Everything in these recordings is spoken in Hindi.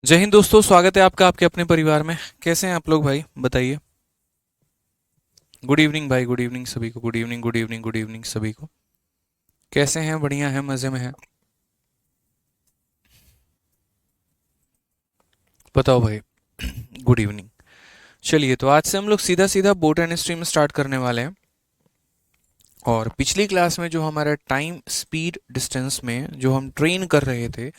जय हिंद दोस्तों, स्वागत है आपका आपके अपने परिवार में। कैसे हैं आप लोग भाई, बताइए। गुड इवनिंग भाई, गुड इवनिंग सभी को। Good evening, good evening, good evening सभी को। कैसे हैं? बढ़िया हैं, मज़े में हैं? बताओ भाई। Good evening. चलिए, तो आज से हम लोग सीधा सीधा बोट एंड स्ट्रीम स्टार्ट करने वाले हैं। और पिछली क्लास में जो हमारा टाइम स्पीड डिस्टेंस में जो हम ट्रेन कर रहे थे,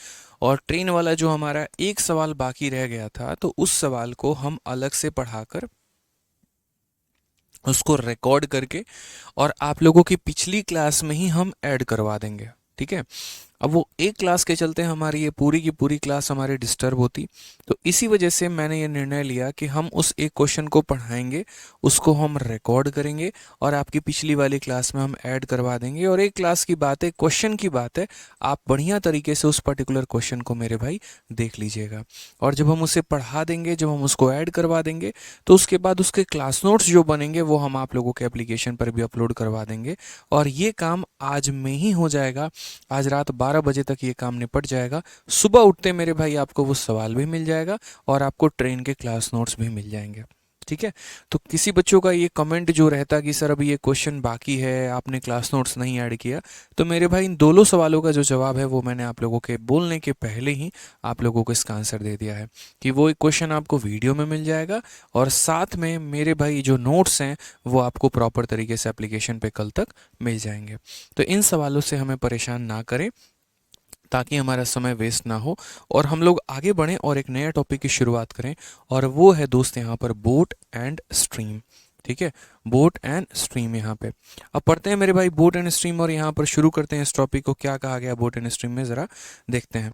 और ट्रेन वाला जो हमारा एक सवाल बाकी रह गया था, तो उस सवाल को हम अलग से पढ़ाकर उसको रिकॉर्ड करके और आप लोगों की पिछली क्लास में ही हम ऐड करवा देंगे। ठीक है। अब वो एक क्लास के चलते हमारी ये पूरी की पूरी क्लास हमारी डिस्टर्ब होती, तो इसी वजह से मैंने ये निर्णय लिया कि हम उस एक क्वेश्चन को पढ़ाएंगे, उसको हम रिकॉर्ड करेंगे और आपकी पिछली वाली क्लास में हम ऐड करवा देंगे। और एक क्लास की बात है, क्वेश्चन की बात है, आप बढ़िया तरीके से उस पर्टिकुलर क्वेश्चन को मेरे भाई देख लीजिएगा। और जब हम उसे पढ़ा देंगे, जब हम उसको ऐड करवा देंगे, तो उसके बाद उसके क्लास नोट्स जो बनेंगे वो हम आप लोगों के एप्लीकेशन पर भी अपलोड करवा देंगे। और ये काम आज में ही हो जाएगा। आज रात 12 बजे तक ये काम निपट जाएगा। सुबह उठते मेरे भाई आपको वो सवाल भी मिल जाएगा और आपको ट्रेन के क्लास नोट्स भी मिल जाएंगे। ठीक है। तो किसी बच्चों का ये कमेंट जो रहता कि सर अभी ये क्वेश्चन बाकी है, आपने क्लास नोट्स नहीं ऐड किया, तो मेरे भाई इन दोनों सवालों का जो जवाब है वो मैंने आप लोगों के बोलने के पहले ही आप लोगों को इसका आंसर दे दिया है कि वो एक क्वेश्चन आपको वीडियो में मिल जाएगा और साथ में मेरे भाई जो नोट्स हैं वो आपको प्रॉपर तरीके से एप्लीकेशन पे कल तक मिल जाएंगे। तो इन सवालों से हमें परेशान ना करें ताकि हमारा समय वेस्ट ना हो और हम लोग आगे बढ़ें और एक नया टॉपिक की शुरुआत करें। और वो है दोस्त यहाँ पर बोट एंड स्ट्रीम। ठीक है। बोट एंड स्ट्रीम यहाँ पे अब पढ़ते हैं मेरे भाई बोट एंड स्ट्रीम, और यहाँ पर शुरू करते हैं इस टॉपिक को। क्या कहा गया बोट एंड स्ट्रीम में, ज़रा देखते हैं।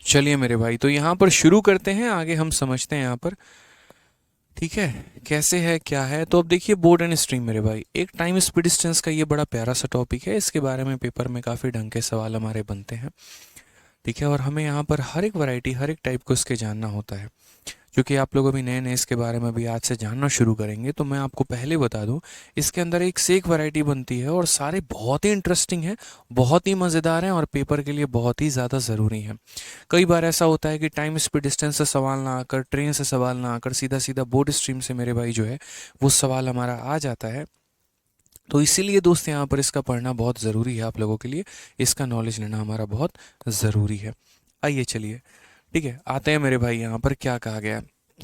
चलिए मेरे भाई, तो यहाँ पर शुरू करते हैं, आगे हम समझते हैं यहाँ पर। ठीक है। कैसे है, क्या है, तो अब देखिए बोट एंड स्ट्रीम मेरे भाई, एक टाइम स्पीड डिस्टेंस का ये बड़ा प्यारा सा टॉपिक है। इसके बारे में पेपर में काफ़ी ढंग के सवाल हमारे बनते हैं। ठीक है। और हमें यहाँ पर हर एक वैरायटी, हर एक टाइप को इसके जानना होता है। क्योंकि आप लोग अभी नए नए इसके बारे में भी आज से जानना शुरू करेंगे, तो मैं आपको पहले बता दूं, इसके अंदर एक से एक वैरायटी बनती है और सारे बहुत ही इंटरेस्टिंग हैं, बहुत ही मज़ेदार हैं और पेपर के लिए बहुत ही ज़्यादा ज़रूरी हैं। कई बार ऐसा होता है कि टाइम स्पीड डिस्टेंस से सवाल ना आकर, ट्रेन से सवाल ना आकर, सीधा सीधा बोट स्ट्रीम से मेरे भाई जो है वो सवाल हमारा आ जाता है। तो इसीलिए दोस्त यहाँ पर इसका पढ़ना बहुत ज़रूरी है आप लोगों के लिए। इसका नॉलेज लेना हमारा बहुत ज़रूरी है। आइए चलिए, ठीक है, आते हैं मेरे भाई यहाँ पर क्या कहा गया है।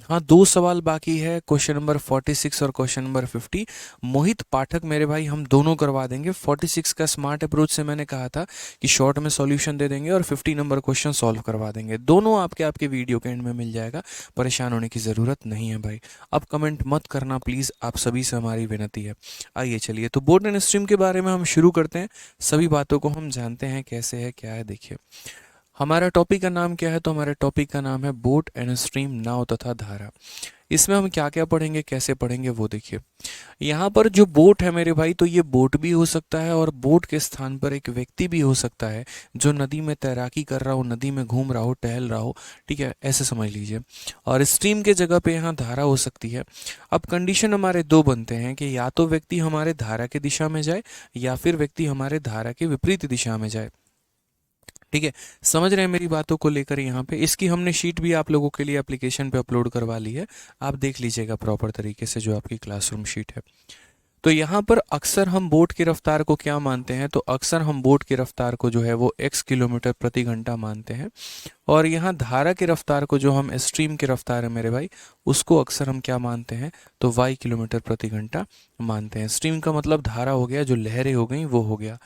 हाँ, दो सवाल बाकी है, क्वेश्चन नंबर 46 और क्वेश्चन नंबर 50। मोहित पाठक मेरे भाई हम दोनों करवा देंगे। 46 का स्मार्ट अप्रोच से मैंने कहा था कि शॉर्ट में सॉल्यूशन दे देंगे और 50 नंबर क्वेश्चन सॉल्व करवा देंगे। दोनों आपके आपके वीडियो के एंड में मिल जाएगा, परेशान होने की ज़रूरत नहीं है भाई। अब कमेंट मत करना प्लीज़, आप सभी से हमारी विनती है। आइए चलिए, तो बोर्ड एंड स्ट्रीम के बारे में हम शुरू करते हैं। सभी बातों को हम जानते हैं कैसे है, क्या है। देखिए, हमारा टॉपिक का नाम क्या है, तो हमारे टॉपिक का नाम है बोट एंड स्ट्रीम, नाव तथा धारा। इसमें हम क्या क्या पढ़ेंगे, कैसे पढ़ेंगे, वो देखिए। यहाँ पर जो बोट है मेरे भाई, तो ये बोट भी हो सकता है और बोट के स्थान पर एक व्यक्ति भी हो सकता है जो नदी में तैराकी कर रहा हो, नदी में घूम रहा हो, टहल रहा हो। ठीक है, ऐसे समझ लीजिए। और स्ट्रीम के जगह पे यहाँ धारा हो सकती है। अब कंडीशन हमारे दो बनते हैं कि या तो व्यक्ति हमारे धारा की दिशा में जाए या फिर व्यक्ति हमारे धारा के विपरीत दिशा में जाए। ठीक है। समझ रहे हैं मेरी बातों को लेकर। यहाँ पे इसकी हमने शीट भी आप लोगों के लिए एप्लीकेशन पे अपलोड करवा ली है, आप देख लीजिएगा प्रॉपर तरीके से जो आपकी क्लासरूम शीट है। तो यहाँ पर अक्सर हम बोट की रफ्तार को क्या मानते हैं, तो अक्सर हम बोट की रफ्तार को जो है वो x किलोमीटर प्रति घंटा मानते हैं। और यहाँ धारा की रफ्तार को, जो हम स्ट्रीम की रफ्तार है मेरे भाई, उसको अक्सर हम क्या मानते हैं, तो y किलोमीटर प्रति घंटा मानते हैं। स्ट्रीम का मतलब धारा हो गया, जो लहरें हो गई वो हो गया।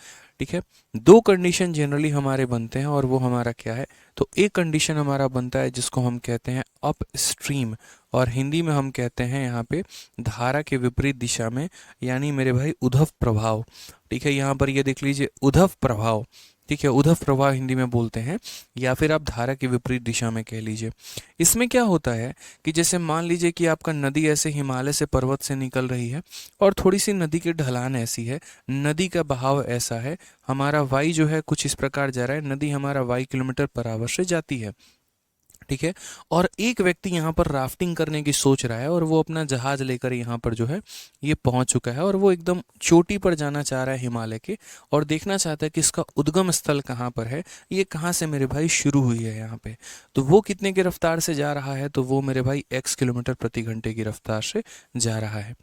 ठीक है। दो कंडीशन जनरली हमारे बनते हैं और वो हमारा क्या है, तो एक कंडीशन हमारा बनता है जिसको हम कहते हैं अप स्ट्रीम, और हिंदी में हम कहते हैं यहाँ पे धारा के विपरीत दिशा में, यानी मेरे भाई उद्धव प्रभाव। ठीक है, यहाँ पर ये देख लीजिए उद्धव प्रभाव। ठीक है, उद्धव प्रभाव हिंदी में बोलते हैं, या फिर आप धारा की विपरीत दिशा में कह लीजिए। इसमें क्या होता है कि जैसे मान लीजिए कि आपका नदी ऐसे हिमालय से पर्वत से निकल रही है और थोड़ी सी नदी की ढलान ऐसी है, नदी का बहाव ऐसा है, हमारा वाई जो है कुछ इस प्रकार जा रहा है, नदी हमारा वाई किलोमीटर पर आवर से जाती है। ठीक है, और एक व्यक्ति यहाँ पर राफ्टिंग करने की सोच रहा है और वो अपना जहाज लेकर यहाँ पर जो है ये पहुंच चुका है और वो एकदम चोटी पर जाना चाह रहा है हिमालय के, और देखना चाहता है कि इसका उद्गम स्थल कहाँ पर है, ये कहाँ से मेरे भाई शुरू हुई है यहाँ पे। तो वो कितने की रफ्तार से जा रहा है, तो वो मेरे भाई x किलोमीटर प्रति घंटे की रफ्तार से जा रहा है।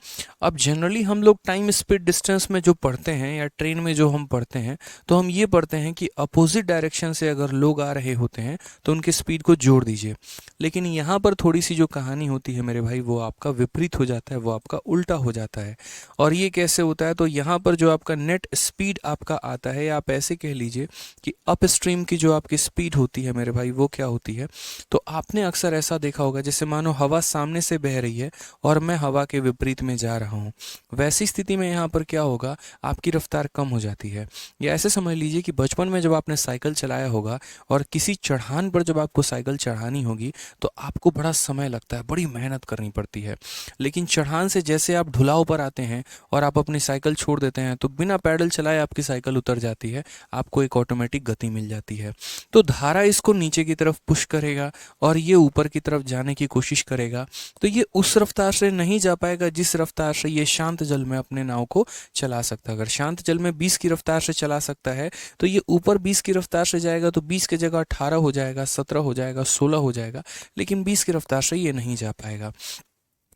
अब जनरली हम लोग टाइम स्पीड डिस्टेंस में जो पढ़ते हैं या ट्रेन में जो हम पढ़ते हैं, तो हम ये पढ़ते हैं कि अपोजिट डायरेक्शन से अगर लोग आ रहे होते हैं तो उनकी स्पीड को जोड़ दीजिए। लेकिन यहाँ पर थोड़ी सी जो कहानी होती है मेरे भाई, वो आपका विपरीत हो जाता है, वो आपका उल्टा हो जाता है। और ये कैसे होता है, तो यहाँ पर जो आपका नेट स्पीड आपका आता है, या आप ऐसे कह लीजिए कि अप स्ट्रीम की जो आपकी स्पीड होती है मेरे भाई, वो क्या होती है, तो आपने अक्सर ऐसा देखा होगा जैसे मानो हवा सामने से बह रही है और मैं हवा के विपरीत में जा रहा हूँ, वैसी स्थिति में यहाँ पर क्या होगा, आपकी रफ्तार कम हो जाती है। या ऐसे समझ लीजिए कि बचपन में जब आपने साइकिल चलाया होगा और किसी चढ़ान पर जब आपको साइकिल चढ़ानी होगी तो आपको बड़ा समय लगता है, बड़ी मेहनत करनी पड़ती है। लेकिन चढ़ान से जैसे आप ढुलाव पर आते हैं और आप अपनी साइकिल छोड़ देते हैं तो बिना पैडल चलाए आपकी साइकिल उतर जाती है, आपको एक ऑटोमेटिक गति मिल जाती है। तो धारा इसको नीचे की तरफ पुश करेगा और ये ऊपर की तरफ जाने की कोशिश करेगा, तो ये उस रफ्तार से नहीं जा पाएगा जिस रफ्तार से ये शांत जल में अपने नाव को चला सकता है। अगर शांत जल में 20 की रफ्तार से चला सकता है तो ये ऊपर 20 की रफ्तार से जाएगा, तो 20 की जगह 18 हो जाएगा, 17 हो जाएगा, 16 हो जाएगा, लेकिन 20 की रफ्तार से ये नहीं जा पाएगा।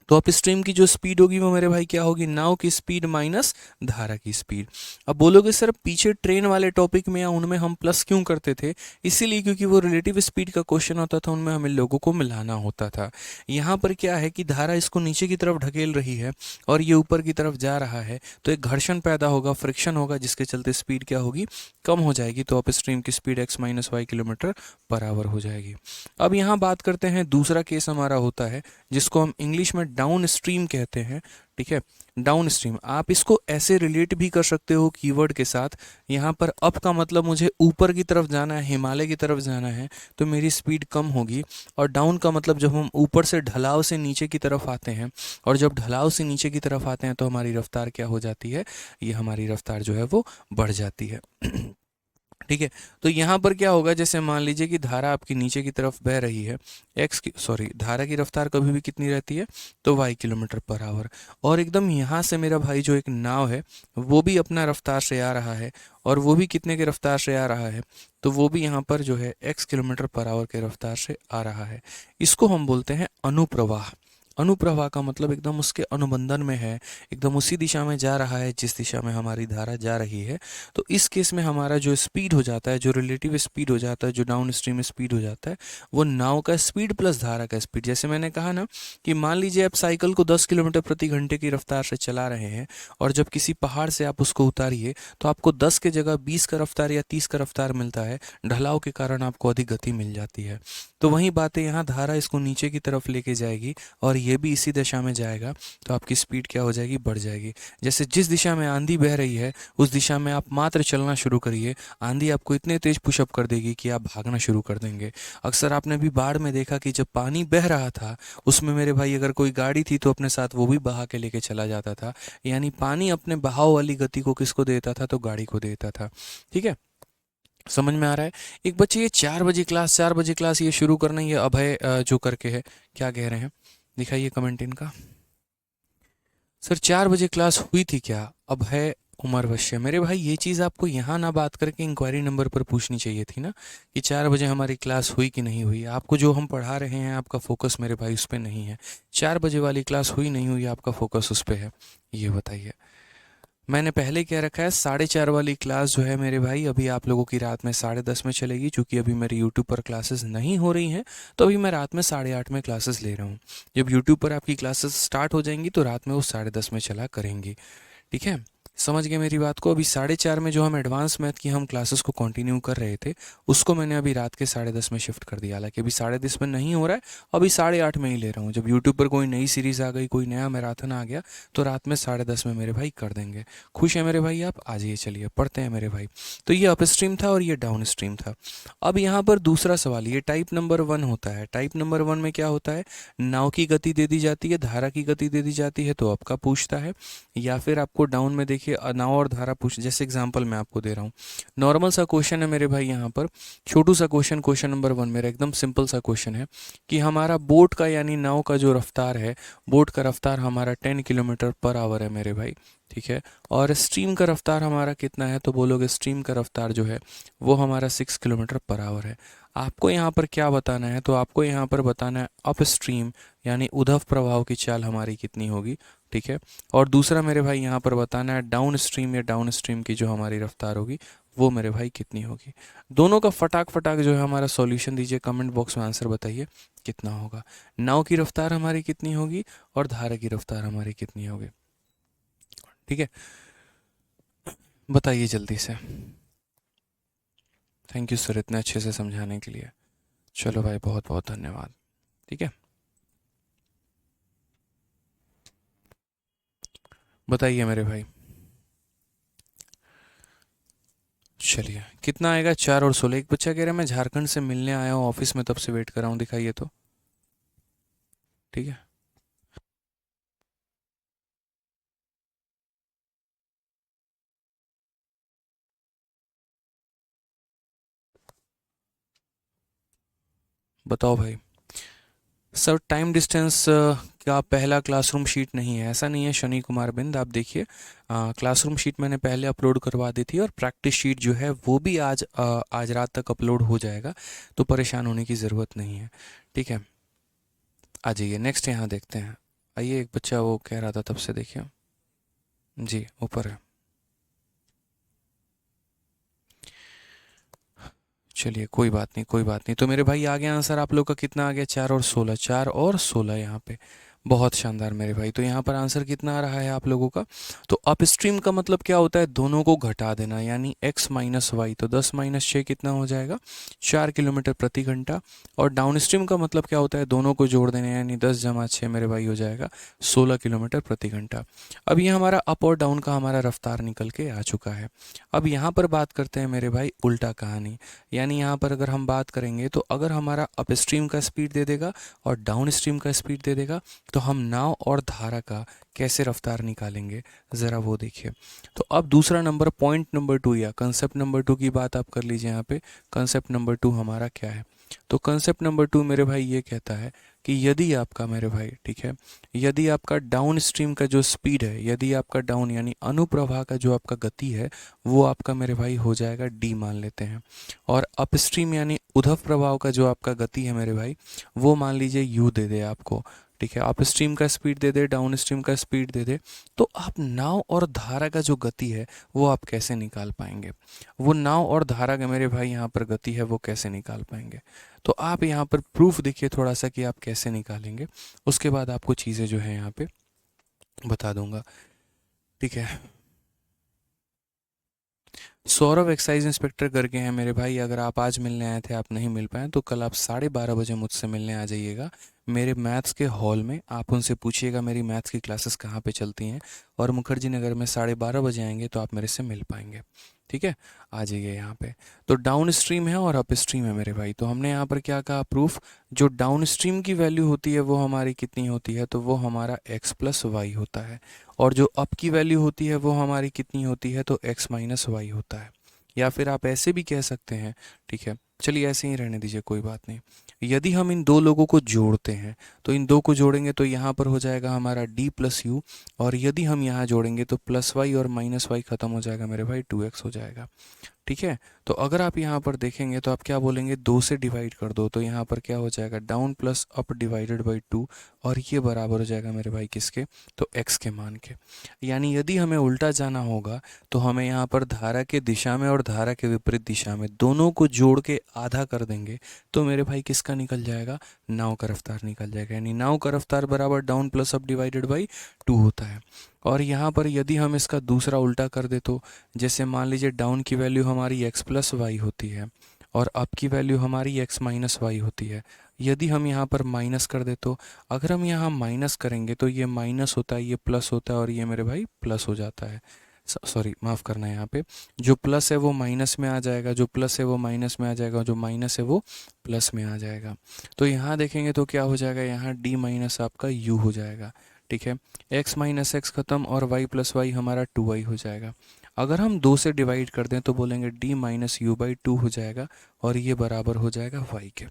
तो अप स्ट्रीम की जो स्पीड होगी वो मेरे भाई क्या होगी, नाव की स्पीड माइनस धारा की स्पीड। अब बोलोगे सर पीछे ट्रेन वाले टॉपिक में या उनमें हम प्लस क्यों करते थे, इसीलिए क्योंकि वो रिलेटिव स्पीड का क्वेश्चन होता था, उनमें हमें लोगों को मिलाना होता था। यहाँ पर क्या है कि धारा इसको नीचे की तरफ ढकेल रही है और ये ऊपर की तरफ जा रहा है, तो एक घर्षण पैदा होगा, फ्रिक्शन होगा, जिसके चलते स्पीड क्या होगी, कम हो जाएगी। तो अप स्ट्रीम की speed x minus y kilometre per hour हो जाएगी। अब यहाँ बात करते हैं दूसरा केस हमारा होता है जिसको हम इंग्लिश में डाउन स्ट्रीम कहते हैं। ठीक है, डाउन स्ट्रीम आप इसको ऐसे रिलेट भी कर सकते हो कीवर्ड के साथ। यहाँ पर अप का मतलब मुझे ऊपर की तरफ जाना है, हिमालय की तरफ जाना है, तो मेरी स्पीड कम होगी। और डाउन का मतलब जब हम ऊपर से ढलाव से नीचे की तरफ आते हैं, और जब ढलाव से नीचे की तरफ आते हैं तो हमारी रफ्तार क्या हो जाती है, ये हमारी रफ्तार जो है वो बढ़ जाती है। ठीक है, तो यहाँ पर क्या होगा, जैसे मान लीजिए कि धारा आपकी नीचे की तरफ बह रही है, धारा की रफ्तार कभी भी कितनी रहती है, तो वाई किलोमीटर पर आवर। और एकदम यहाँ से मेरा भाई जो एक नाव है वो भी अपना रफ्तार से आ रहा है, और वो भी कितने के रफ्तार से आ रहा है, तो वो भी यहाँ पर जो है x किलोमीटर पर आवर के रफ्तार से आ रहा है। इसको हम बोलते हैं अनुप्रवाह। अनुप्रवाह का मतलब एकदम उसके अनुबंधन में है, एकदम उसी दिशा में जा रहा है जिस दिशा में हमारी धारा जा रही है। तो इस केस में हमारा जो स्पीड हो जाता है, जो रिलेटिव स्पीड हो जाता है, जो डाउन स्ट्रीम स्पीड हो जाता है, वो नाव का स्पीड प्लस धारा का स्पीड। जैसे मैंने कहा ना कि मान लीजिए आप साइकिल को 10 किलोमीटर प्रति घंटे की रफ्तार से चला रहे हैं, और जब किसी पहाड़ से आप उसको उतारिए तो आपको 10 के जगह 20 का रफ्तार या 30 का रफ्तार मिलता है, ढलाव के कारण आपको अधिक गति मिल जाती है। तो वही बात है, यहाँ धारा इसको नीचे की तरफ लेके जाएगी और ये भी इसी दिशा में जाएगा, तो आपकी स्पीड क्या हो जाएगी, बढ़ जाएगी। जैसे जिस दिशा में आंधी बह रही है उस दिशा में आप मात्र चलना शुरू करिए, आंधी आपको इतने तेज पुशअप कर देगी कि आप भागना शुरू कर देंगे। अक्सर आपने भी बाढ़ में देखा कि जब पानी बह रहा था उसमें मेरे भाई अगर कोई गाड़ी थी तो अपने साथ वो भी बहा के लेके चला जाता था, यानी पानी अपने बहाव वाली गति को किसको देता था, तो गाड़ी को देता था। ठीक है, समझ में आ रहा है। एक बच्चे ये 4 बजे क्लास ये शुरू करना, ये अभय जो करके है, क्या कह रहे हैं, दिखाइए कमेंट इनका। सर 4 बजे क्लास हुई थी क्या, अभय उमर वश्य। मेरे भाई ये चीज़ आपको यहाँ ना बात करके इंक्वायरी नंबर पर पूछनी चाहिए थी ना, कि 4 बजे हमारी क्लास हुई कि नहीं हुई। आपको जो हम पढ़ा रहे हैं आपका फोकस मेरे भाई उस पर नहीं है। 4 बजे वाली क्लास हुई नहीं हुई आपका फोकस उस पर है, ये बताइए। मैंने पहले कह रखा है 4:30 वाली क्लास जो है मेरे भाई अभी आप लोगों की रात में 10:30 में चलेगी, क्योंकि अभी मेरे यूट्यूब पर क्लासेस नहीं हो रही हैं, तो अभी मैं रात में 8:30 में क्लासेस ले रहा हूँ। जब यूट्यूब पर आपकी क्लासेस स्टार्ट हो जाएंगी तो रात में वो 10:30 में चला करेंगी। ठीक है, समझ गए मेरी बात को? अभी 4:30 में जो हम एडवांस मैथ की हम क्लासेस को कंटिन्यू कर रहे थे, उसको मैंने अभी रात के 10:30 में शिफ्ट कर दिया। हालांकि अभी 10:30 में नहीं हो रहा है, अभी 8:30 में ही ले रहा हूँ। जब यूट्यूब पर कोई नई सीरीज़ आ गई, कोई नया मैराथन आ गया, तो रात में 10:30 में मेरे भाई कर देंगे। खुश है मेरे भाई आप? आ जाइए, चलिए पढ़ते हैं मेरे भाई। तो ये अप स्ट्रीम था और ये डाउन स्ट्रीम था। अब यहाँ पर दूसरा सवाल, ये टाइप नंबर 1 होता है। टाइप नंबर 1 में क्या होता है? नाव की गति दे दी जाती है, धारा की गति दे दी जाती है, तो आपका पूछता है। या फिर आपको डाउन में देखिए नाव और धारा पूछ, जैसे एग्जांपल मैं आपको दे रहा हूँ। नॉर्मल सा क्वेश्चन है मेरे भाई, यहाँ पर छोटू सा क्वेश्चन, क्वेश्चन नंबर 1 मेरा एकदम सिंपल सा क्वेश्चन है कि हमारा बोट का यानी नाव का जो रफ्तार है, बोट का रफ्तार हमारा 10 किलोमीटर पर आवर है मेरे भाई। ठीक है। और स्ट्रीम का रफ्तार हमारा कितना है? तो बोलोगे स्ट्रीम का रफ्तार जो है वो हमारा 6 किलोमीटर पर आवर है। आपको यहाँ पर क्या बताना है? तो आपको यहाँ पर बताना है अप स्ट्रीम यानी उद्धव प्रभाव की चाल हमारी कितनी होगी। ठीक है। और दूसरा मेरे भाई यहाँ पर बताना है डाउन स्ट्रीम या डाउन स्ट्रीम की जो हमारी रफ्तार होगी वो मेरे भाई कितनी होगी। दोनों का फटाक फटाक जो है हमारा सॉल्यूशन दीजिए, कमेंट बॉक्स में आंसर बताइए कितना होगा। नाव की रफ्तार हमारी कितनी होगी और धारा की रफ्तार हमारी कितनी होगी। ठीक है, बताइए जल्दी से। थैंक यू सर इतने अच्छे से समझाने के लिए। चलो भाई, बहुत बहुत धन्यवाद। ठीक है, बताइए मेरे भाई। चलिए, कितना आएगा? 4 और 16। एक बच्चा कह रहा है मैं झारखंड से मिलने आया हूँ, ऑफिस में तब से वेट कर रहा हूँ, दिखाइए तो। ठीक है, बताओ भाई। सर टाइम डिस्टेंस का पहला क्लासरूम शीट नहीं है, ऐसा नहीं है शनि कुमार बिंद। आप देखिए, क्लासरूम शीट मैंने पहले अपलोड करवा दी थी और प्रैक्टिस शीट जो है वो भी आज रात तक अपलोड हो जाएगा, तो परेशान होने की ज़रूरत नहीं है। ठीक है, आ जाइए नेक्स्ट यहाँ देखते हैं। आइए, एक बच्चा वो कह रहा था तब से, देखिए जी ऊपर है। चलिए कोई बात नहीं, कोई बात नहीं। तो मेरे भाई आ गया आंसर आप लोग का, कितना आ गया? 4 और 16, 4 और 16 यहाँ पे। बहुत शानदार मेरे भाई। तो यहाँ पर आंसर कितना आ रहा है आप लोगों का? तो अपस्ट्रीम का मतलब क्या होता है? दोनों को घटा देना, यानी x माइनस वाई। तो 10 - 6 कितना हो जाएगा? 4 किलोमीटर प्रति घंटा। और डाउन स्ट्रीम का मतलब क्या होता है? दोनों को जोड़ देना, यानी 10 - 6 मेरे भाई हो जाएगा 16 किलोमीटर प्रति घंटा। अब ये हमारा अप और डाउन का हमारा रफ्तार निकल के आ चुका है। अब यहाँ पर बात करते हैं मेरे भाई उल्टा कहानी। यानी यहाँ पर अगर हम बात करेंगे तो अगर हमारा अप स्ट्रीम का स्पीड दे देगा और डाउन स्ट्रीम का स्पीड दे देगा, तो हम नाव और धारा का कैसे रफ्तार निकालेंगे, ज़रा वो देखिए। तो अब दूसरा नंबर, पॉइंट नंबर 2 या कंसेप्ट नंबर 2 की बात आप कर लीजिए। यहाँ पे कंसेप्ट नंबर 2 हमारा क्या है? तो कंसेप्ट नंबर 2 मेरे भाई ये कहता है कि यदि आपका मेरे भाई, ठीक है, यदि आपका डाउन स्ट्रीम का जो स्पीड है, यदि आपका डाउन यानी अनुप्रवाह का जो आपका गति है, वो आपका मेरे भाई हो जाएगा d मान लेते हैं। और अपस्ट्रीम यानी उद्धव प्रभाव का जो आपका गति है मेरे भाई, वो मान लीजिए u दे दे आपको। ठीक है, अप स्ट्रीम का स्पीड दे दे, डाउन स्ट्रीम का स्पीड दे दे, तो आप नाव और धारा का जो गति है वो आप कैसे निकाल पाएंगे? वो नाव और धारा का मेरे भाई यहाँ पर गति है वो कैसे निकाल पाएंगे? तो आप यहाँ पर प्रूफ देखिए थोड़ा सा कि आप कैसे निकालेंगे, उसके बाद आपको चीज़ें जो है यहाँ पे बता दूंगा। ठीक है, सौरभ एक्साइज इंस्पेक्टर करके हैं मेरे भाई। अगर आप आज मिलने आए थे, आप नहीं मिल पाए, तो कल आप 12:30 बजे मुझसे मिलने आ जाइएगा मेरे मैथ्स के हॉल में। आप उनसे पूछिएगा मेरी मैथ्स की क्लासेस कहाँ पे चलती हैं, और मुखर्जी नगर में 12:30 बजे आएंगे तो आप मेरे से मिल पाएंगे। ठीक है, आ जाइए यहाँ पे। तो डाउन स्ट्रीम है और अप स्ट्रीम है मेरे भाई। तो हमने यहाँ पर क्या कहा? प्रूफ। जो डाउन स्ट्रीम की वैल्यू होती है वो हमारी कितनी होती है? तो वो हमारा x+y होता है। और जो अप की वैल्यू होती है वो हमारी कितनी होती है? तो x - y होता है। या फिर आप ऐसे भी कह सकते हैं, ठीक है, चलिए ऐसे ही रहने दीजिए, कोई बात नहीं। यदि हम इन दो लोगों को जोड़ते हैं, तो इन दो को जोड़ेंगे तो यहाँ पर हो जाएगा हमारा d+u। और यदि हम यहाँ जोड़ेंगे तो +y और -y खत्म हो जाएगा मेरे भाई, 2x हो जाएगा। ठीक है, तो अगर आप यहाँ पर देखेंगे तो आप क्या बोलेंगे? 2 से डिवाइड कर दो, तो यहाँ पर क्या हो जाएगा? Down plus up divided by 2। और ये बराबर हो जाएगा मेरे भाई किसके? तो x के मान के। यानी यदि हमें उल्टा जाना होगा तो हमें यहाँ पर धारा के दिशा में और धारा के विपरीत दिशा में दोनों को जोड़ के आधा कर देंगे तो मेरे भाई किसका निकल जाएगा, नाव का रफ्तार निकल जाएगा, यानी नाव का रफ्तार बराबर down plus up divided by 2 होता है। और यहाँ पर यदि हम इसका दूसरा उल्टा कर दे तो जैसे मान लीजिए डाउन की वैल्यू हमारी x प्लस वाई होती है और अप की वैल्यू हमारी x माइनस वाई होती है। यदि हम यहाँ पर माइनस कर दे तो अगर हम यहाँ माइनस करेंगे तो ये माइनस होता है, ये प्लस होता है और ये मेरे भाई प्लस हो जाता है। सॉरी माफ़ करना है, यहाँ पे जो प्लस है वो माइनस में आ जाएगा, जो प्लस है वो माइनस में आ जाएगा, जो माइनस है वो प्लस में आ जाएगा। तो यहाँ देखेंगे तो क्या हो जाएगा, यहाँ d माइनस आपका u हो जाएगा। ठीक है, x माइनस एक्स खत्म और y प्लस वाई हमारा 2y हो जाएगा। अगर हम 2 से डिवाइड कर दें तो बोलेंगे d माइनस यू बाई 2 हो जाएगा और ये बराबर हो जाएगा y के।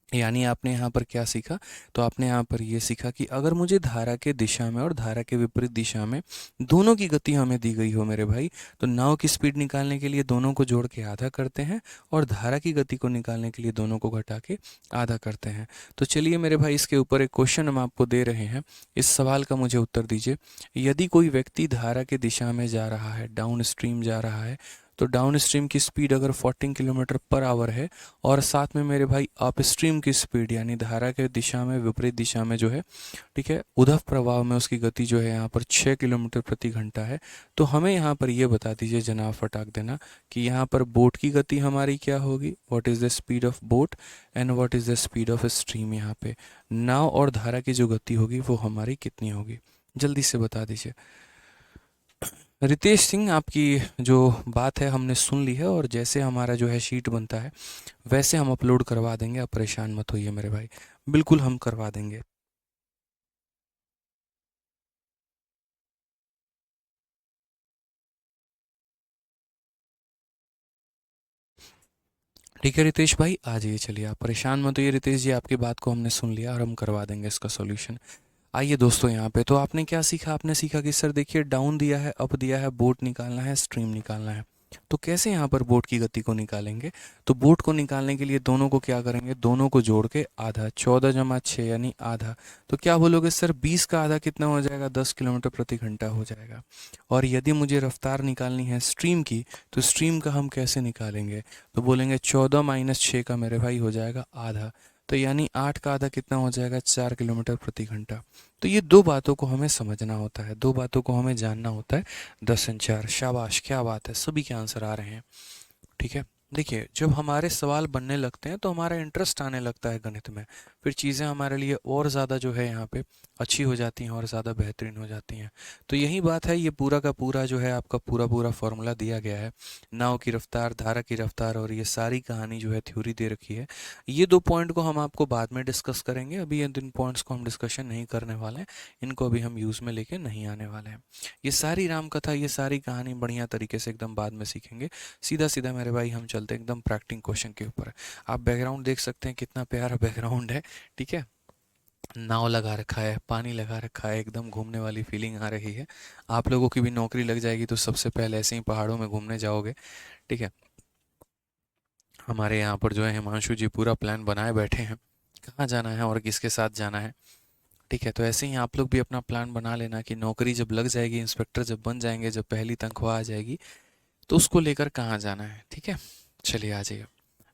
यानी आपने यहाँ पर क्या सीखा, तो आपने यहाँ पर ये सीखा कि अगर मुझे धारा के दिशा में और धारा के विपरीत दिशा में दोनों की गति हमें दी गई हो मेरे भाई, तो नाव की स्पीड निकालने के लिए दोनों को जोड़ के आधा करते हैं और धारा की गति को निकालने के लिए दोनों को घटा के आधा करते हैं। तो चलिए मेरे भाई इसके ऊपर एक क्वेश्चन हम आपको दे रहे हैं, इस सवाल का मुझे उत्तर दीजिए। यदि कोई व्यक्ति धारा के दिशा में जा रहा है, डाउन स्ट्रीम जा रहा है, तो डाउन स्ट्रीम की स्पीड अगर 14 किलोमीटर पर आवर है और साथ में मेरे भाई अप स्ट्रीम की स्पीड यानी धारा के दिशा में विपरीत दिशा में जो है, ठीक है, उधव प्रवाह में उसकी गति जो है यहाँ पर 6 किलोमीटर प्रति घंटा है, तो हमें यहाँ पर ये बता दीजिए जनाब फटाक देना कि यहाँ पर बोट की गति हमारी क्या होगी, what is the speed of boat and what is the speed of stream. यहाँ पे नाव और धारा की जो गति होगी वो हमारी कितनी होगी, जल्दी से बता दीजिए। रितेश सिंह, आपकी जो बात है हमने सुन ली है और जैसे हमारा जो है शीट बनता है वैसे हम अपलोड करवा देंगे, आप परेशान मत होइए मेरे भाई, बिल्कुल हम करवा देंगे। ठीक है रितेश भाई, आ जाइए, चलिए आप परेशान मत होइए रितेश जी, आपकी बात को हमने सुन लिया और हम करवा देंगे इसका सॉल्यूशन। आइए दोस्तों यहाँ पे तो आपने क्या सीखा, आपने सीखा कि सर देखिए डाउन दिया है, अप दिया है, बोट निकालना है, स्ट्रीम निकालना है। तो कैसे यहाँ पर बोट की गति को निकालेंगे, तो बोट को निकालने के लिए दोनों को क्या करेंगे, दोनों को जोड़ के आधा, 14 जमा 6 यानी आधा। तो क्या बोलोगे सर 20 का आधा कितना हो जाएगा, 10 किलोमीटर प्रति घंटा हो जाएगा। और यदि मुझे रफ्तार निकालनी है स्ट्रीम की, तो स्ट्रीम का हम कैसे निकालेंगे, तो बोलेंगे 14 माइनस 6 का मेरे भाई हो जाएगा आधा, तो यानी 8 का आधा कितना हो जाएगा, 4 किलोमीटर प्रति घंटा। तो ये दो बातों को हमें समझना होता है, दो बातों को हमें जानना होता है, 10 एंड 4। शाबाश, क्या बात है, सभी के आंसर आ रहे हैं। ठीक है, देखिए जब हमारे सवाल बनने लगते हैं तो हमारा इंटरेस्ट आने लगता है गणित में, फिर चीज़ें हमारे लिए और ज़्यादा जो है यहाँ पे अच्छी हो जाती हैं और ज़्यादा बेहतरीन हो जाती हैं। तो यही बात है, ये पूरा का पूरा जो है आपका पूरा पूरा फॉर्मूला दिया गया है, नाव की रफ्तार, धारा की रफ्तार और ये सारी कहानी जो है थ्योरी दे रखी है। ये दो पॉइंट को हम आपको बाद में डिस्कस करेंगे, अभी इन पॉइंट्स को हम डिस्कशन नहीं करने वाले हैं, इनको अभी हम यूज़ में लेके नहीं आने वाले हैं। ये सारी राम कथा, ये सारी कहानी बढ़िया तरीके से एकदम बाद में सीखेंगे। सीधा सीधा मेरे भाई हम चलते हैं एकदम प्रैक्टिकल क्वेश्चन के ऊपर। आप बैकग्राउंड देख सकते हैं, कितना प्यारा बैकग्राउंड है। ठीक है, नाव लगा रखा है, पानी लगा रखा है, एकदम घूमने वाली फीलिंग आ रही है। आप लोगों की भी नौकरी लग जाएगी तो सबसे पहले ऐसे ही पहाड़ों में घूमने जाओगे। ठीक है, हमारे यहाँ पर जो है हिमांशु जी पूरा प्लान बनाए बैठे हैं, कहाँ जाना है और किसके साथ जाना है। ठीक है, तो ऐसे ही आप लोग भी अपना प्लान बना लेना कि नौकरी जब लग जाएगी, इंस्पेक्टर जब बन जाएंगे, जब पहली तनख्वाह आ जाएगी तो उसको लेकर कहाँ जाना है। ठीक है, चलिए आ जाइए।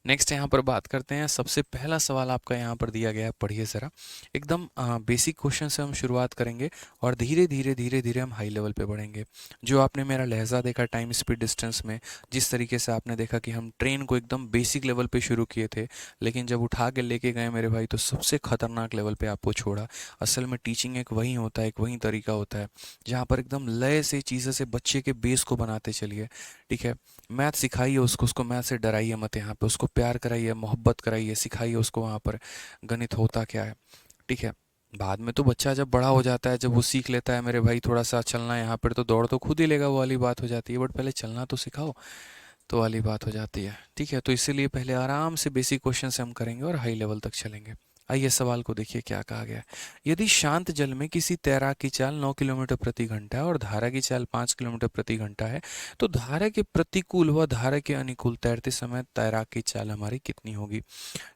नेक्स्ट यहाँ पर बात करते हैं, सबसे पहला सवाल आपका यहाँ पर दिया गया है, पढ़िए ज़रा। एकदम बेसिक क्वेश्चन से हम शुरुआत करेंगे और धीरे धीरे धीरे धीरे हम हाई लेवल पे बढ़ेंगे। जो आपने मेरा लहजा देखा टाइम स्पीड डिस्टेंस में, जिस तरीके से आपने देखा कि हम ट्रेन को एकदम बेसिक लेवल पे शुरू किए थे, लेकिन जब उठा के लेके गए मेरे भाई तो सबसे खतरनाक लेवल पे आपको छोड़ा। असल में टीचिंग एक वही होता है, एक वही तरीका होता है जहाँ पर एकदम लय से चीज़ें से बच्चे के बेस को बनाते चलिए। ठीक है, मैथ सिखाइए उसको मैथ से डराइए मत, यहाँ पे उसको प्यार कराइए, मोहब्बत कराइए, सिखाइए उसको वहाँ पर गणित होता क्या है। ठीक है, बाद में तो बच्चा जब बड़ा हो जाता है, जब वो सीख लेता है मेरे भाई थोड़ा सा चलना यहाँ पर, तो दौड़ तो खुद ही लेगा, वो वाली बात हो जाती है, बट पहले चलना तो सिखाओ, तो वाली बात हो जाती है। ठीक है, तो इसीलिए पहले आराम से बेसिक क्वेश्चन से हम करेंगे और हाई लेवल तक चलेंगे। आइए सवाल को देखिए क्या कहा गया है। यदि शांत जल में किसी तैराक की चाल 9 किलोमीटर प्रति घंटा है और धारा की चाल 5 किलोमीटर प्रति घंटा है, तो धारा के प्रतिकूल व धारा के अनुकूल तैरते समय तैराक की चाल हमारी कितनी होगी।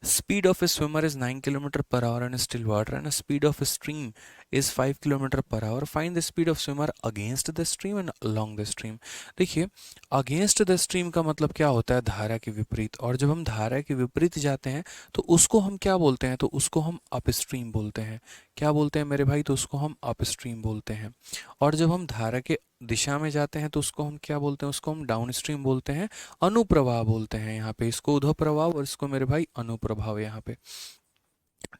Speed of A swimmer is 9 kilometre per our in still water and speed of a stream is 5 km/h, find the speed of swimmer against the stream and along the stream. देखिए, अगेंस्ट द स्ट्रीम का मतलब क्या होता है, धारा के विपरीत, और जब हम धारा के विपरीत जाते हैं तो उसको हम क्या बोलते हैं, तो उसको हम अपस्ट्रीम बोलते हैं। क्या बोलते हैं मेरे भाई, तो उसको हम अपस्ट्रीम बोलते हैं। और जब हम धारा के दिशा में जाते हैं तो उसको हम क्या बोलते हैं, उसको हम डाउन स्ट्रीम बोलते हैं, अनुप्रवाह बोलते हैं। यहाँ पे इसको ऊर्ध्व प्रवाह और इसको मेरे भाई अनुप्रभाव यहाँ पे।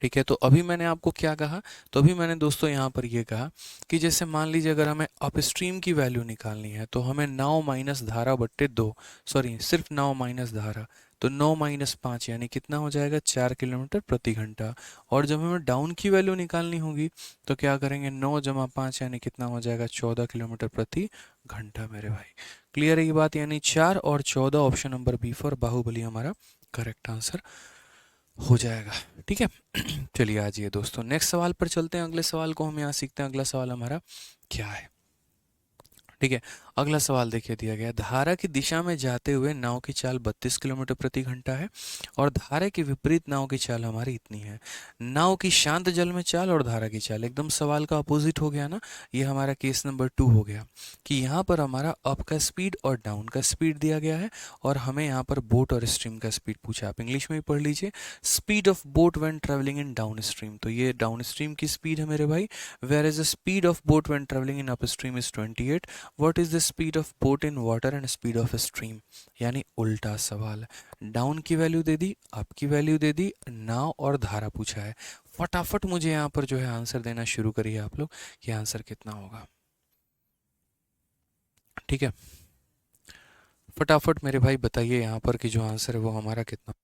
ठीक है, तो अभी मैंने आपको क्या कहा, तो अभी मैंने दोस्तों यहाँ पर ये कहा कि जैसे मान लीजिए अगर हमें अपस्ट्रीम की वैल्यू निकालनी है तो हमें 9 माइनस धारा बट्टे 2, सॉरी सिर्फ 9 माइनस धारा, तो 9 माइनस 5 यानी कितना हो जाएगा, 4 km/h। और जब हमें डाउन की वैल्यू निकालनी होगी तो क्या करेंगे, 9 + 5 यानी कितना हो जाएगा, 14 km/h मेरे भाई। क्लियर है ये बात, यानी 4 और 14, option number B for Baahubali हमारा करेक्ट आंसर हो जाएगा। ठीक है। चलिए आ जाइए दोस्तों, नेक्स्ट सवाल पर चलते हैं। अगले सवाल को हम यहाँ सीखते हैं। अगला सवाल हमारा क्या है, ठीक है। अगला सवाल देखिए दिया गया, धारा की दिशा में जाते हुए नाव की चाल 32 km/h है और धारा के विपरीत नाव की चाल हमारी इतनी है। नाव की शांत जल में चाल और धारा की चाल, एकदम सवाल का अपोजिट हो गया ना। ये हमारा केस नंबर 2 हो गया कि यहाँ पर हमारा अप का स्पीड और डाउन का स्पीड दिया गया है और हमें यहाँ पर बोट और स्ट्रीम का स्पीड पूछा। आप इंग्लिश में भी पढ़ लीजिए, speed of boat when travelling in downstream, तो ये डाउन स्ट्रीम की स्पीड है मेरे भाई। Where is the speed of boat when travelling in upstream is 28। What is the speed of boat in water and speed of stream, यानी उल्टा सवाल। डाउन की वैल्यू दे दी, अप की वैल्यू दे दी, नाव और धारा पूछा है। फटाफट मुझे यहाँ पर जो है आंसर देना शुरू करिए आप लोग कि आंसर कितना होगा। ठीक है, फटाफट मेरे भाई बताइए यहाँ पर कि जो आंसर है वो हमारा कितना।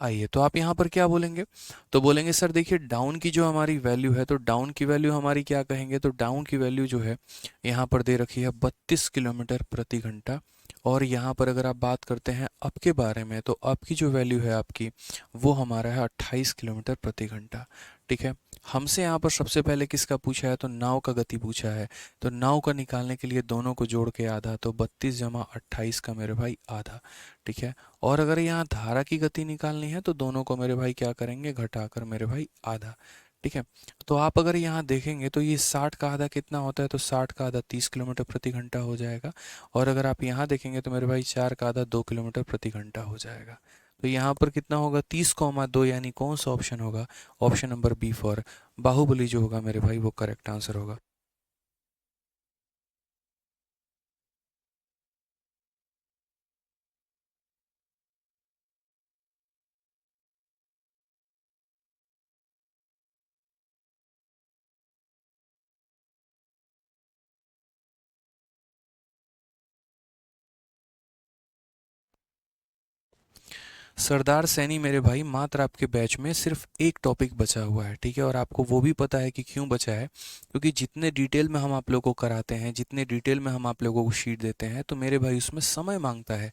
आइए, तो आप यहाँ पर क्या बोलेंगे, तो बोलेंगे सर देखिए डाउन की जो हमारी वैल्यू है, तो डाउन की वैल्यू हमारी क्या कहेंगे, तो डाउन की वैल्यू जो है यहाँ पर दे रखी है 32 km/h। और यहाँ पर अगर आप बात करते हैं अप के बारे में, तो अप की जो वैल्यू है आपकी वो हमारा है 28 km/h। ठीक है, हमसे यहाँ पर सबसे पहले किसका पूछा है, तो नाव का गति पूछा है। तो नाव का निकालने के लिए दोनों को जोड़ के आधा, तो 32 जमा 28 का मेरे भाई आधा। ठीक है, और अगर यहाँ धारा की गति निकालनी है तो दोनों को मेरे भाई क्या करेंगे, घटाकर मेरे भाई आधा। ठीक है, तो आप अगर यहाँ देखेंगे तो ये 60 का आधा कितना होता है, तो 60 का आधा 30 km/h हो जाएगा। और अगर आप यहाँ देखेंगे तो मेरे भाई 4 का आधा 2 km/h हो जाएगा। तो यहाँ पर कितना होगा, 30,2, यानी कौन सा ऑप्शन होगा, option number B for Baahubali जो होगा मेरे भाई वो करेक्ट आंसर होगा। सरदार सैनी मेरे भाई, मात्र आपके बैच में सिर्फ एक टॉपिक बचा हुआ है। ठीक है, और आपको वो भी पता है कि क्यों बचा है, क्योंकि जितने डिटेल में हम आप लोगों को कराते हैं, जितने डिटेल में हम आप लोगों को शीट देते हैं, तो मेरे भाई उसमें समय मांगता है।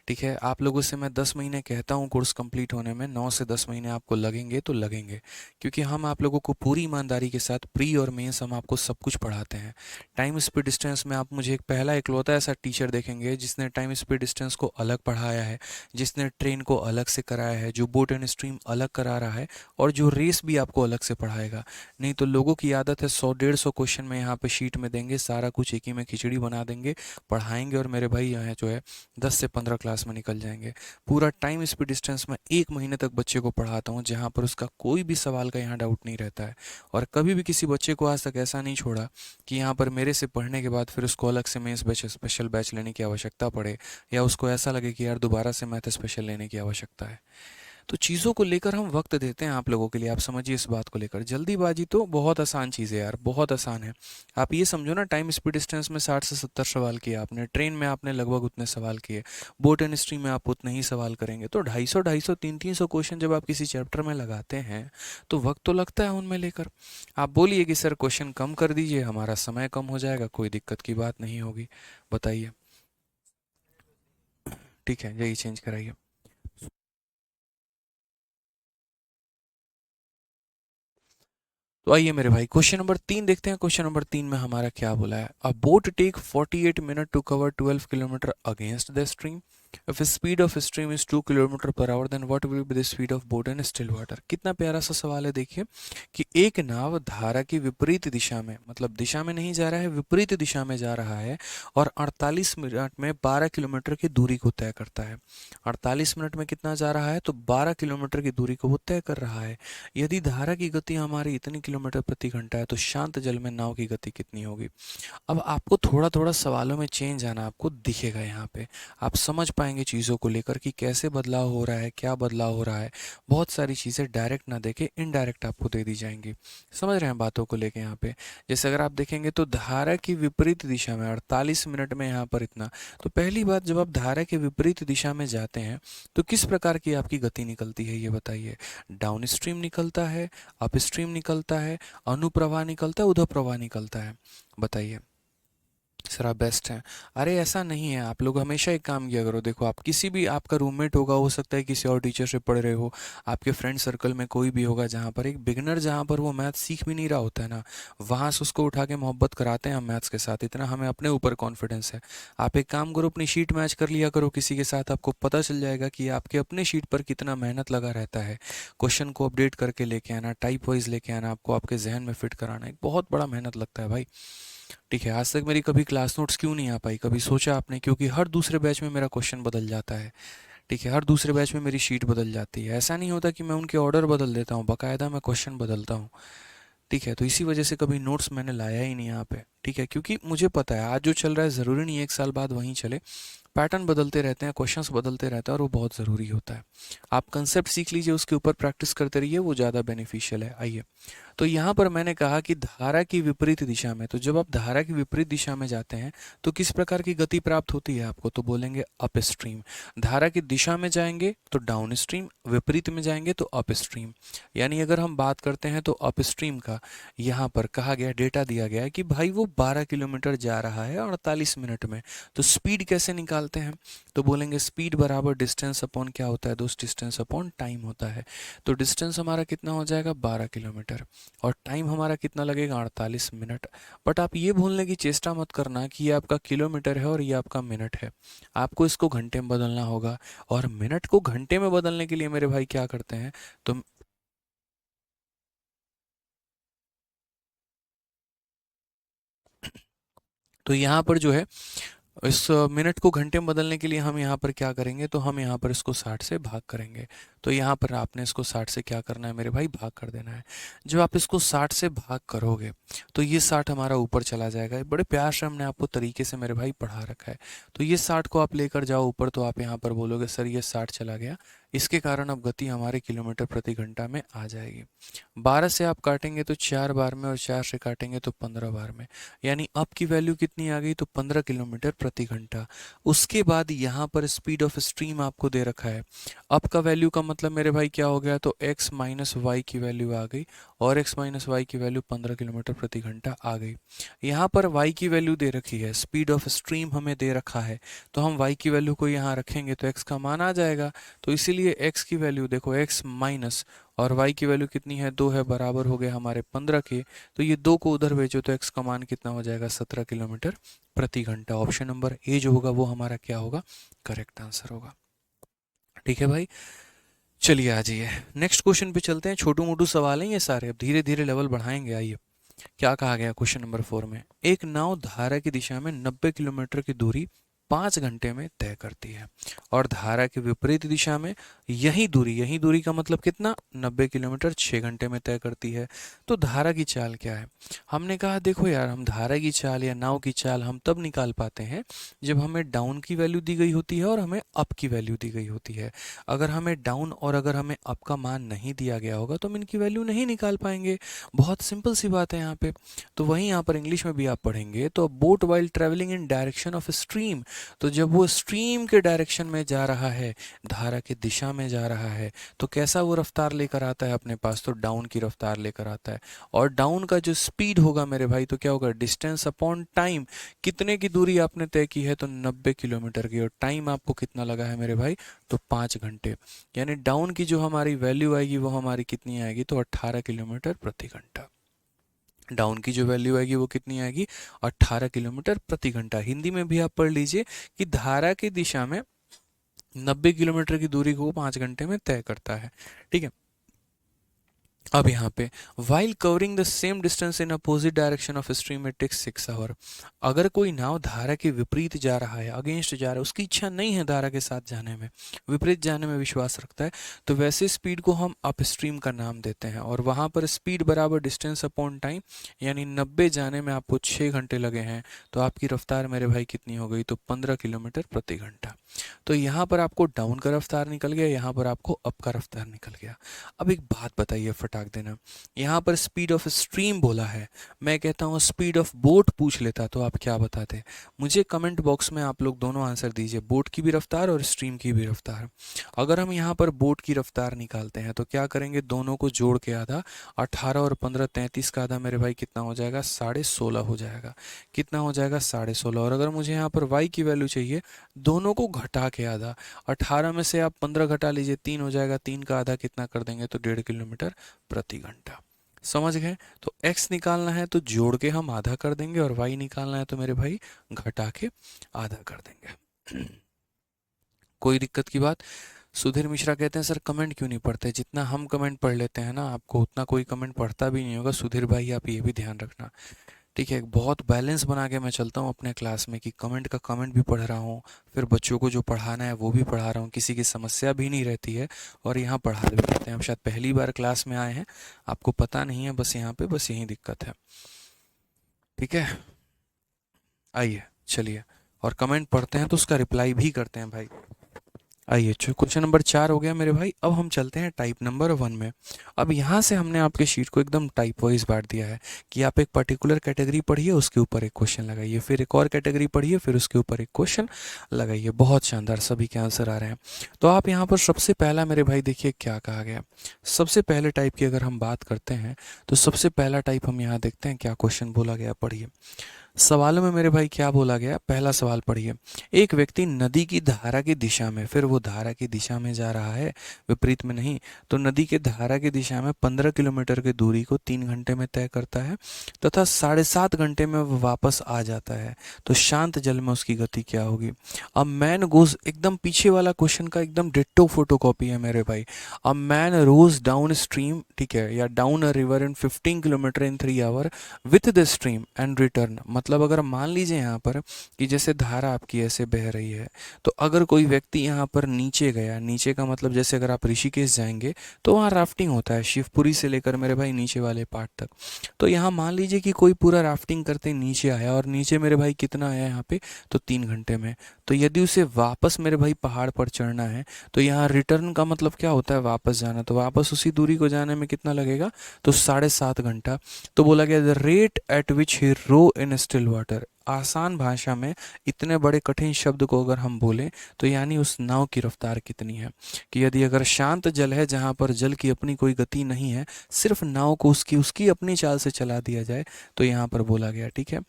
ठीक है, आप लोगों से मैं 10 महीने कहता हूँ कोर्स कंप्लीट होने में, 9 से 10 महीने आपको लगेंगे तो लगेंगे, क्योंकि हम आप लोगों को पूरी ईमानदारी के साथ प्री और मेंस हम आपको सब कुछ पढ़ाते हैं। टाइम स्पीड डिस्टेंस में आप मुझे एक पहला इकलौता ऐसा टीचर देखेंगे जिसने टाइम स्पीड डिस्टेंस को अलग पढ़ाया है, जिसने ट्रेन को अलग से कराया है, जो बोट एंड स्ट्रीम अलग करा रहा है, और जो रेस भी आपको अलग से पढ़ाएगा। नहीं तो लोगों की आदत है 100-150 क्वेश्चन में यहाँ पे शीट में देंगे, सारा कुछ एक ही में खिचड़ी बना देंगे, पढ़ाएंगे, और मेरे भाई यहाँ जो है 10 से 15 क्लास में निकल जाएंगे। पूरा टाइम स्पीड डिस्टेंस में 1 महीने तक बच्चे को पढ़ाता हूँ, जहाँ पर उसका कोई भी सवाल का यहाँ डाउट नहीं रहता है। और कभी भी किसी बच्चे को आज तक ऐसा नहीं छोड़ा कि यहाँ पर मेरे से पढ़ने के बाद फिर उसको अलग से मेंस बैच स्पेशल बैच लेने की आवश्यकता पड़े, या उसको ऐसा लगे कि यार दोबारा से मैथ स्पेशल लेने की आवश्यकता है। तो चीज़ों को लेकर हम वक्त देते हैं आप लोगों के लिए, आप समझिए इस बात को लेकर। जल्दीबाजी तो बहुत आसान चीज़ है यार, बहुत आसान है। आप ये समझो ना, टाइम स्पीड डिस्टेंस में 60 से 70 सवाल किए आपने, ट्रेन में आपने लगभग उतने सवाल किए, बोट एंड स्ट्रीम में आप उतने ही सवाल करेंगे, तो 250 300 क्वेश्चन जब आप किसी चैप्टर में लगाते हैं तो वक्त तो लगता है उनमें लेकर। आप बोलिए कि सर क्वेश्चन कम कर दीजिए, हमारा समय कम हो जाएगा, कोई दिक्कत की बात नहीं होगी, बताइए। ठीक है, यही चेंज कराइए। तो आइए मेरे भाई क्वेश्चन नंबर 3 देखते हैं। क्वेश्चन नंबर 3 में हमारा क्या बोला है, a boat take 48 minute to cover 12 kilometre against the stream. If the speed of stream is 2 kilometre per hour then what will be the speed of boat in still water? कितना प्यारा सा सवाल है देखिए कि एक नाव धारा की विपरीत दिशा में, मतलब दिशा में नहीं जा रहा है, विपरीत दिशा में जा रहा है और 48 मिनट में 12 किलोमीटर की दूरी को तय करता है। 48 मिनट में कितना जा रहा है? तो 12 किलोमीटर की दूरी को वो तय कर रहा है। यदि धारा की गति हमारी इतनी किलोमीटर प्रति घंटा है तो शांत जल में नाव की गति कितनी होगी? अब आपको थोड़ा थोड़ा सवालों में चेंज आना आपको दिखेगा यहाँ पे। आप समझ पाएंगे चीज़ों को लेकर कि कैसे बदलाव हो रहा है, क्या बदलाव हो रहा है। बहुत सारी चीज़ें डायरेक्ट ना देके इनडायरेक्ट आपको दे दी जाएंगी। समझ रहे हैं बातों को लेके यहाँ पे? जैसे अगर आप देखेंगे तो धारा की विपरीत दिशा में 48 मिनट में यहाँ पर इतना, तो पहली बात, जब आप धारा के विपरीत दिशा में जाते हैं तो किस प्रकार की आपकी गति निकलती है ये बताइए? डाउन स्ट्रीम निकलता है, अप स्ट्रीम निकलता है, अनुप्रवाह निकलता है, उधर प्रवाह निकलता है? बताइए। सर आप बेस्ट हैं। अरे ऐसा नहीं है, आप लोग हमेशा एक काम किया करो। देखो, आप किसी भी, आपका रूममेट होगा, हो सकता है किसी और टीचर से पढ़ रहे हो, आपके फ्रेंड सर्कल में कोई भी होगा जहाँ पर एक बिगनर, जहाँ पर वो मैथ सीख भी नहीं रहा होता है ना, वहाँ से उसको उठा के मोहब्बत कराते हैं हम मैथ्स के साथ। इतना हमें अपने ऊपर कॉन्फिडेंस है। आप एक काम करो, अपनी शीट मैच कर लिया करो किसी के साथ, आपको पता चल जाएगा कि आपके अपने शीट पर कितना मेहनत लगा रहता है। क्वेश्चन को अपडेट करके लेके आना, टाइप वाइज लेके आना, आपको आपके जहन में फिट कराना, एक बहुत बड़ा मेहनत लगता है भाई। ठीक है, आज तक मेरी कभी क्लास नोट्स क्यों नहीं आ पाई, कभी सोचा आपने? क्योंकि हर दूसरे बैच में मेरा क्वेश्चन बदल जाता है। ठीक है, हर दूसरे बैच में मेरी शीट बदल जाती है। ऐसा नहीं होता कि मैं उनके ऑर्डर बदल देता हूँ, बाकायदा मैं क्वेश्चन बदलता हूँ। ठीक है, तो इसी वजह से कभी नोट्स मैंने लाया ही नहीं यहाँ पे। ठीक है, क्योंकि मुझे पता है आज जो चल रहा है ज़रूरी नहीं है एक साल बाद वहीं चले। पैटर्न बदलते रहते हैं, क्वेश्चंस बदलते रहते हैं और वो बहुत ज़रूरी होता है। आप कंसेप्ट सीख लीजिए, उसके ऊपर प्रैक्टिस करते रहिए, वो ज़्यादा बेनिफिशियल है। आइए, तो यहाँ पर मैंने कहा कि धारा की विपरीत दिशा में, तो जब आप धारा की विपरीत दिशा में जाते हैं तो किस प्रकार की गति प्राप्त होती है आपको? तो बोलेंगे अप स्ट्रीम। धारा की दिशा में जाएंगे तो डाउन स्ट्रीम, विपरीत में जाएंगे तो अप स्ट्रीम। यानी अगर हम बात करते हैं तो अप स्ट्रीम का यहाँ पर कहा गया, डेटा दिया गया है कि भाई वो 12 किलोमीटर जा रहा है 48 मिनट में। तो स्पीड कैसे निकालते हैं? तो बोलेंगे स्पीड बराबर डिस्टेंस अपॉन क्या होता है दोस्त? डिस्टेंस अपॉन टाइम होता है। तो डिस्टेंस हमारा कितना हो जाएगा? 12 किलोमीटर। और टाइम हमारा कितना लगेगा? 48 मिनट। बट आप ये भूलने की चेष्टा मत करना कि ये आपका किलोमीटर है और ये आपका मिनट है। आपको इसको घंटे में बदलना होगा, और मिनट को घंटे में बदलने के लिए मेरे भाई क्या करते हैं? तो यहाँ पर जो है, इस मिनट को घंटे में बदलने के लिए हम यहाँ पर क्या करेंगे? तो हम यहाँ पर इसको 60 से भाग करेंगे। तो यहाँ पर आपने इसको 60 से क्या करना है मेरे भाई? भाग कर देना है। जब आप इसको 60 से भाग करोगे तो ये 60 हमारा ऊपर चला जाएगा। ये बड़े प्यार से हमने आपको तरीके से मेरे भाई पढ़ा रखा है। तो ये 60 को आप लेकर जाओ ऊपर, तो आप यहाँ पर बोलोगे सर ये 60 चला गया। इसके कारण अब गति हमारे किलोमीटर प्रति घंटा में आ जाएगी। 12 से आप काटेंगे तो 4 बार में, और 4 से काटेंगे तो 15 बार में। यानी अब की वैल्यू कितनी आ गई? तो 15 किलोमीटर प्रति घंटा। उसके बाद यहाँ पर स्पीड ऑफ स्ट्रीम आपको दे रखा है। अब का वैल्यू का मतलब मेरे भाई क्या हो गया? तो x माइनस वाई की वैल्यू आ गई, और x माइनस वाई की वैल्यू 15 किलोमीटर प्रति घंटा आ गई। यहाँ पर y की वैल्यू दे रखी है, स्पीड ऑफ स्ट्रीम हमें दे रखा है, तो हम y की वैल्यू को यहाँ रखेंगे तो x का मान आ जाएगा। तो इसीलिए x की वैल्यू देखो, x माइनस और y की वैल्यू कितनी है? 2 है, बराबर हो गए हमारे 15 के। तो ये 2 को उधर भेजो तो x का मान कितना हो जाएगा? 17 किलोमीटर प्रति घंटा। ऑप्शन नंबर ए जो होगा वो हमारा क्या होगा? करेक्ट आंसर होगा। ठीक है भाई, चलिए आ जाइए नेक्स्ट क्वेश्चन पे चलते हैं। छोटू मोटू सवाल हैं ये सारे, अब धीरे धीरे लेवल बढ़ाएंगे। आइए, क्या कहा गया क्वेश्चन नंबर 4 में? एक नाव धारा की दिशा में 90 किलोमीटर की दूरी 5 घंटे में तय करती है, और धारा की विपरीत दिशा में यही दूरी का मतलब कितना? 90 किलोमीटर 6 घंटे में तय करती है। तो धारा की चाल क्या है? हमने कहा देखो यार, हम धारा की चाल या नाव की चाल हम तब निकाल पाते हैं जब हमें डाउन की वैल्यू दी गई होती है और हमें अप की वैल्यू दी गई होती है। अगर हमें डाउन और अगर हमें अप का मान नहीं दिया गया होगा तो हम इनकी वैल्यू नहीं निकाल पाएंगे। बहुत सिंपल सी बात है यहाँ पे। तो वहीं यहाँ पर इंग्लिश में भी आप पढ़ेंगे तो boat while travelling in direction of stream, तो जब वो स्ट्रीम के डायरेक्शन में जा रहा है, धारा की दिशा में जा रहा है, तो कैसा वो रफ्तार लेकर आता है अपने पास? तो डाउन की रफ्तार लेकर आता है। और डाउन का जो स्पीड होगा मेरे भाई तो क्या होगा? Distance upon time. कितने की दूरी आपने तय की है? तो 90 किलोमीटर की। और टाइम आपको कितना लगा है मेरे भाई? तो 5 घंटे। यानी डाउन की जो हमारी वैल्यू आएगी वो हमारी कितनी आएगी? तो 18 किलोमीटर प्रति घंटा। डाउन की जो वैल्यू आएगी वो कितनी आएगी? 18 किलोमीटर प्रति घंटा। हिंदी में भी आप पढ़ लीजिए कि धारा की दिशा में 90 किलोमीटर की दूरी को वो 5 घंटे में तय करता है। ठीक है। अब यहाँ पे while covering the same distance in opposite direction of stream it takes 6 hour. अगर कोई नाव धारा के विपरीत जा रहा है, अगेंस्ट जा रहा है, उसकी इच्छा नहीं है धारा के साथ जाने में, विपरीत जाने में विश्वास रखता है, तो वैसे स्पीड को हम अप स्ट्रीम का नाम देते हैं। और वहाँ पर स्पीड बराबर डिस्टेंस अपॉन टाइम, यानी 90 जाने में आपको 6 घंटे लगे हैं, तो आपकी रफ्तार मेरे भाई कितनी हो गई, तो 15 किलोमीटर प्रति घंटा। तो यहाँ पर आपको डाउन का रफ्तार निकल गया, यहाँ पर आपको अप का रफ्तार निकल गया। अब एक बात बताइए फटाक देना, यहाँ पर स्पीड ऑफ स्ट्रीम बोला है, मैं कहता हूँ स्पीड ऑफ बोट पूछ लेता तो आप क्या बताते? मुझे कमेंट बॉक्स में आप लोग दोनों आंसर दीजिए, बोट की भी रफ्तार और स्ट्रीम की भी रफ्तार। अगर हम यहाँ पर बोट की रफ्तार निकालते हैं तो क्या करेंगे, दोनों को जोड़ के आधा, 18 और 15 33 का आधा मेरे भाई कितना हो जाएगा, 16.5 हो जाएगा। कितना हो जाएगा, 16.5। और अगर मुझे यहाँ पर y की वैल्यू चाहिए, दोनों को घटा के आधा, 18 में से आप 15 घटा लीजिए, 3 हो जाएगा, 3 का आधा कितना कर देंगे, तो 1.5 किलोमीटर प्रति घंटा। समझ गए? तो x निकालना है तो जोड़ के हम आधा कर देंगे, और y निकालना है तो मेरे भाई घटा के आधा कर देंगे। कोई दिक्कत की बात? सुधीर मिश्रा कहते हैं सर कमेंट क्यों नहीं पढ़ते, जितना हम कमेंट पढ़ लेते हैं ना आपको उतना कोई कमेंट पढ़ता भी नहीं होगा। सुधीर भाई आप ये भी ध्यान रखना। ठीक है, बहुत बैलेंस बना के मैं चलता हूँ अपने क्लास में, कि कमेंट का कमेंट भी पढ़ रहा हूँ, फिर बच्चों को जो पढ़ाना है वो भी पढ़ा रहा हूँ, किसी की समस्या भी नहीं रहती है, और यहाँ पढ़ा भी रहते हैं। हम शायद पहली बार क्लास में आए हैं, आपको पता नहीं है, बस यहाँ पे बस यही दिक्कत है। ठीक है, आइए चलिए, और कमेंट पढ़ते हैं तो उसका रिप्लाई भी करते हैं भाई। आइए, क्वेश्चन नंबर 4 हो गया मेरे भाई। अब हम चलते हैं टाइप नंबर 1 में। अब यहाँ से हमने आपके शीट को एकदम टाइप वाइज बांट दिया है, कि आप एक पर्टिकुलर कैटेगरी पढ़िए, उसके ऊपर एक क्वेश्चन लगाइए, फिर एक और कैटेगरी पढ़िए, फिर उसके ऊपर एक क्वेश्चन लगाइए। बहुत शानदार, सभी के आंसर आ रहे हैं। तो आप यहाँ पर सबसे पहला मेरे भाई देखिए क्या कहा गया। सबसे पहले टाइप की अगर हम बात करते हैं, तो सबसे पहला टाइप हम यहाँ देखते हैं क्या क्वेश्चन बोला गया, पढ़िए। सवालों में मेरे भाई क्या बोला गया, पहला सवाल पढ़िए। एक व्यक्ति नदी की धारा की दिशा में, फिर वो धारा की दिशा में जा रहा है, विपरीत में नहीं, तो नदी के धारा की दिशा में 15 किलोमीटर की दूरी को 3 घंटे में तय करता है, तथा 7.5 घंटे में वो वापस आ जाता है। तो शांत जल में उसकी गति क्या होगी? अब मैन गोज, एकदम पीछे वाला क्वेश्चन का एकदम डिट्टो फोटोकॉपी है मेरे भाई। अब मैन रोज डाउन स्ट्रीम, ठीक है, या down a river in 15 kilometre in 3 hour with the stream and return. मतलब अगर मान लीजिए यहाँ पर कि जैसे धारा आपकी ऐसे बह रही है, तो अगर कोई व्यक्ति यहाँ पर नीचे गया, नीचे का मतलब जैसे अगर आप ऋषिकेश जाएंगे तो वहाँ राफ्टिंग होता है, शिवपुरी से लेकर मेरे भाई नीचे वाले पार्ट तक। तो यहाँ मान लीजिए कि कोई पूरा राफ्टिंग करते नीचे आया, और नीचे मेरे भाई कितना आया यहाँ पे, तो 3 घंटे में। तो यदि उसे वापस मेरे भाई पहाड़ पर चढ़ना है, तो यहाँ रिटर्न का मतलब क्या होता है, वापस जाना, तो वापस उसी दूरी को जाने में कितना लगेगा, तो 7.5 घंटा। तो बोला गया the rate at which he row in still water. आसान भाषा में इतने बड़े कठिन शब्द को अगर हम बोलें, तो यानी उस नाव की रफ्तार कितनी है, कि यदि अगर शांत जल है जहाँ पर जल की अपनी कोई गति नहीं है, सिर्फ नाव को उसकी उसकी अपनी चाल से चला दिया जाए, तो यहाँ पर बोला गया। ठीक है,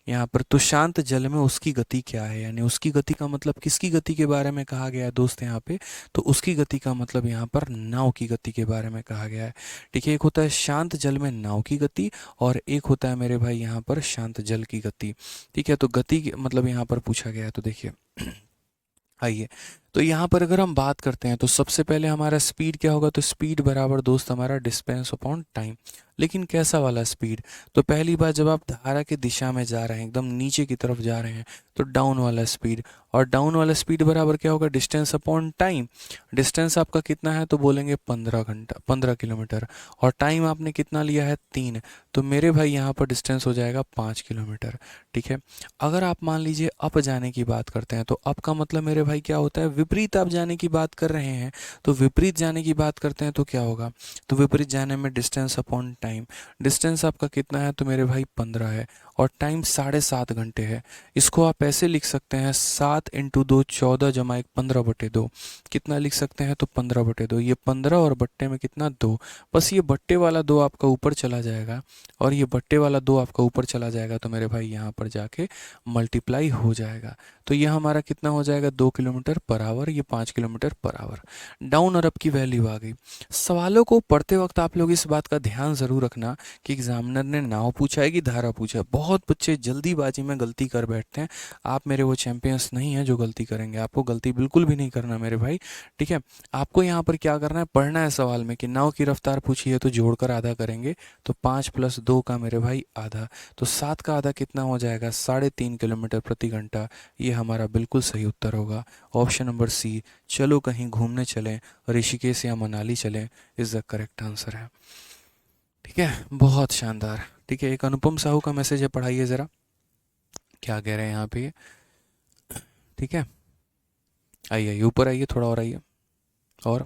यहाँ पर तो शांत जल में उसकी गति क्या है, यानी उसकी गति का मतलब किसकी गति के बारे में कहा गया है दोस्त यहाँ पे, तो उसकी गति का मतलब यहाँ पर नाव की गति के बारे में कहा गया है। ठीक है, एक होता है शांत जल में नाव की गति, और एक होता है मेरे भाई यहाँ पर शांत जल की गति। ठीक है, तो गति मतलब यहाँ पर पूछा गया है, तो देखिए आइए, तो यहाँ पर अगर हम बात करते हैं तो सबसे पहले हमारा स्पीड क्या होगा, तो स्पीड बराबर दोस्त हमारा डिस्टेंस अपॉन टाइम। लेकिन कैसा वाला स्पीड, तो पहली बार जब आप धारा की दिशा में जा रहे हैं, एकदम नीचे की तरफ जा रहे हैं, तो डाउन वाला स्पीड, और डाउन वाला स्पीड बराबर क्या होगा, डिस्टेंस अपॉन टाइम। डिस्टेंस आपका कितना है, तो बोलेंगे 15 घंटा, 15 किलोमीटर, और टाइम आपने कितना लिया है, 3, तो मेरे भाई यहाँ पर डिस्टेंस हो जाएगा 5 किलोमीटर। ठीक है, अगर आप मान लीजिए अप जाने की बात करते हैं, तो अप का मतलब मेरे भाई क्या होता है, विपरीत आप जाने की बात कर रहे हैं, तो विपरीत जाने की बात करते हैं तो क्या होगा, तो विपरीत जाने में डिस्टेंस अपॉन टाइम। डिस्टेंस आपका कितना है, तो मेरे भाई 15 है, और टाइम 7.5 घंटे है। इसको आप ऐसे लिख सकते हैं, 7 इंटू 2 14 जमा 1 15/2। कितना लिख सकते हैं, तो 15/2। ये 15 और बट्टे में कितना, 2। बस ये बट्टे वाला 2 आपका ऊपर चला जाएगा, और ये बट्टे वाला 2 आपका ऊपर चला जाएगा, तो मेरे भाई यहाँ पर जाके मल्टीप्लाई हो जाएगा। तो ये हमारा कितना हो जाएगा, 2 किलोमीटर पर आवर आवर, ये 5 किलोमीटर पर आवर। डाउन और अप की वैल्यू आ गई। सवालों को पढ़ते वक्त आप लोग इस बात का ध्यान ज़रूर रखना कि एग्जामिनर ने नाव पूछा है कि धारा पूछा है। बहुत बच्चे जल्दीबाजी में गलती कर बैठते हैं। आप मेरे वो चैंपियंस नहीं हैं जो गलती करेंगे, आपको गलती बिल्कुल भी नहीं करना मेरे भाई। ठीक है, आपको यहाँ पर क्या करना है, पढ़ना है सवाल में कि नाव की रफ्तार पूछी है तो जोड़कर आधा करेंगे, तो 5 + 2 का मेरे भाई आधा, तो 7 का आधा कितना हो जाएगा, 3.5 किलोमीटर प्रति घंटा। ये हमारा बिल्कुल सही उत्तर होगा, ऑप्शन नंबर सी, चलो कहीं घूमने चलें, ऋषिकेश या मनाली चलें, इज़ द करेक्ट आंसर है। ठीक है, बहुत शानदार। ठीक है, एक अनुपम साहू का मैसेज है, पढ़ाइए ज़रा, क्या कह रहे हैं यहाँ पे ये। ठीक है, आइए आइए ऊपर आइए, थोड़ा और आइए। और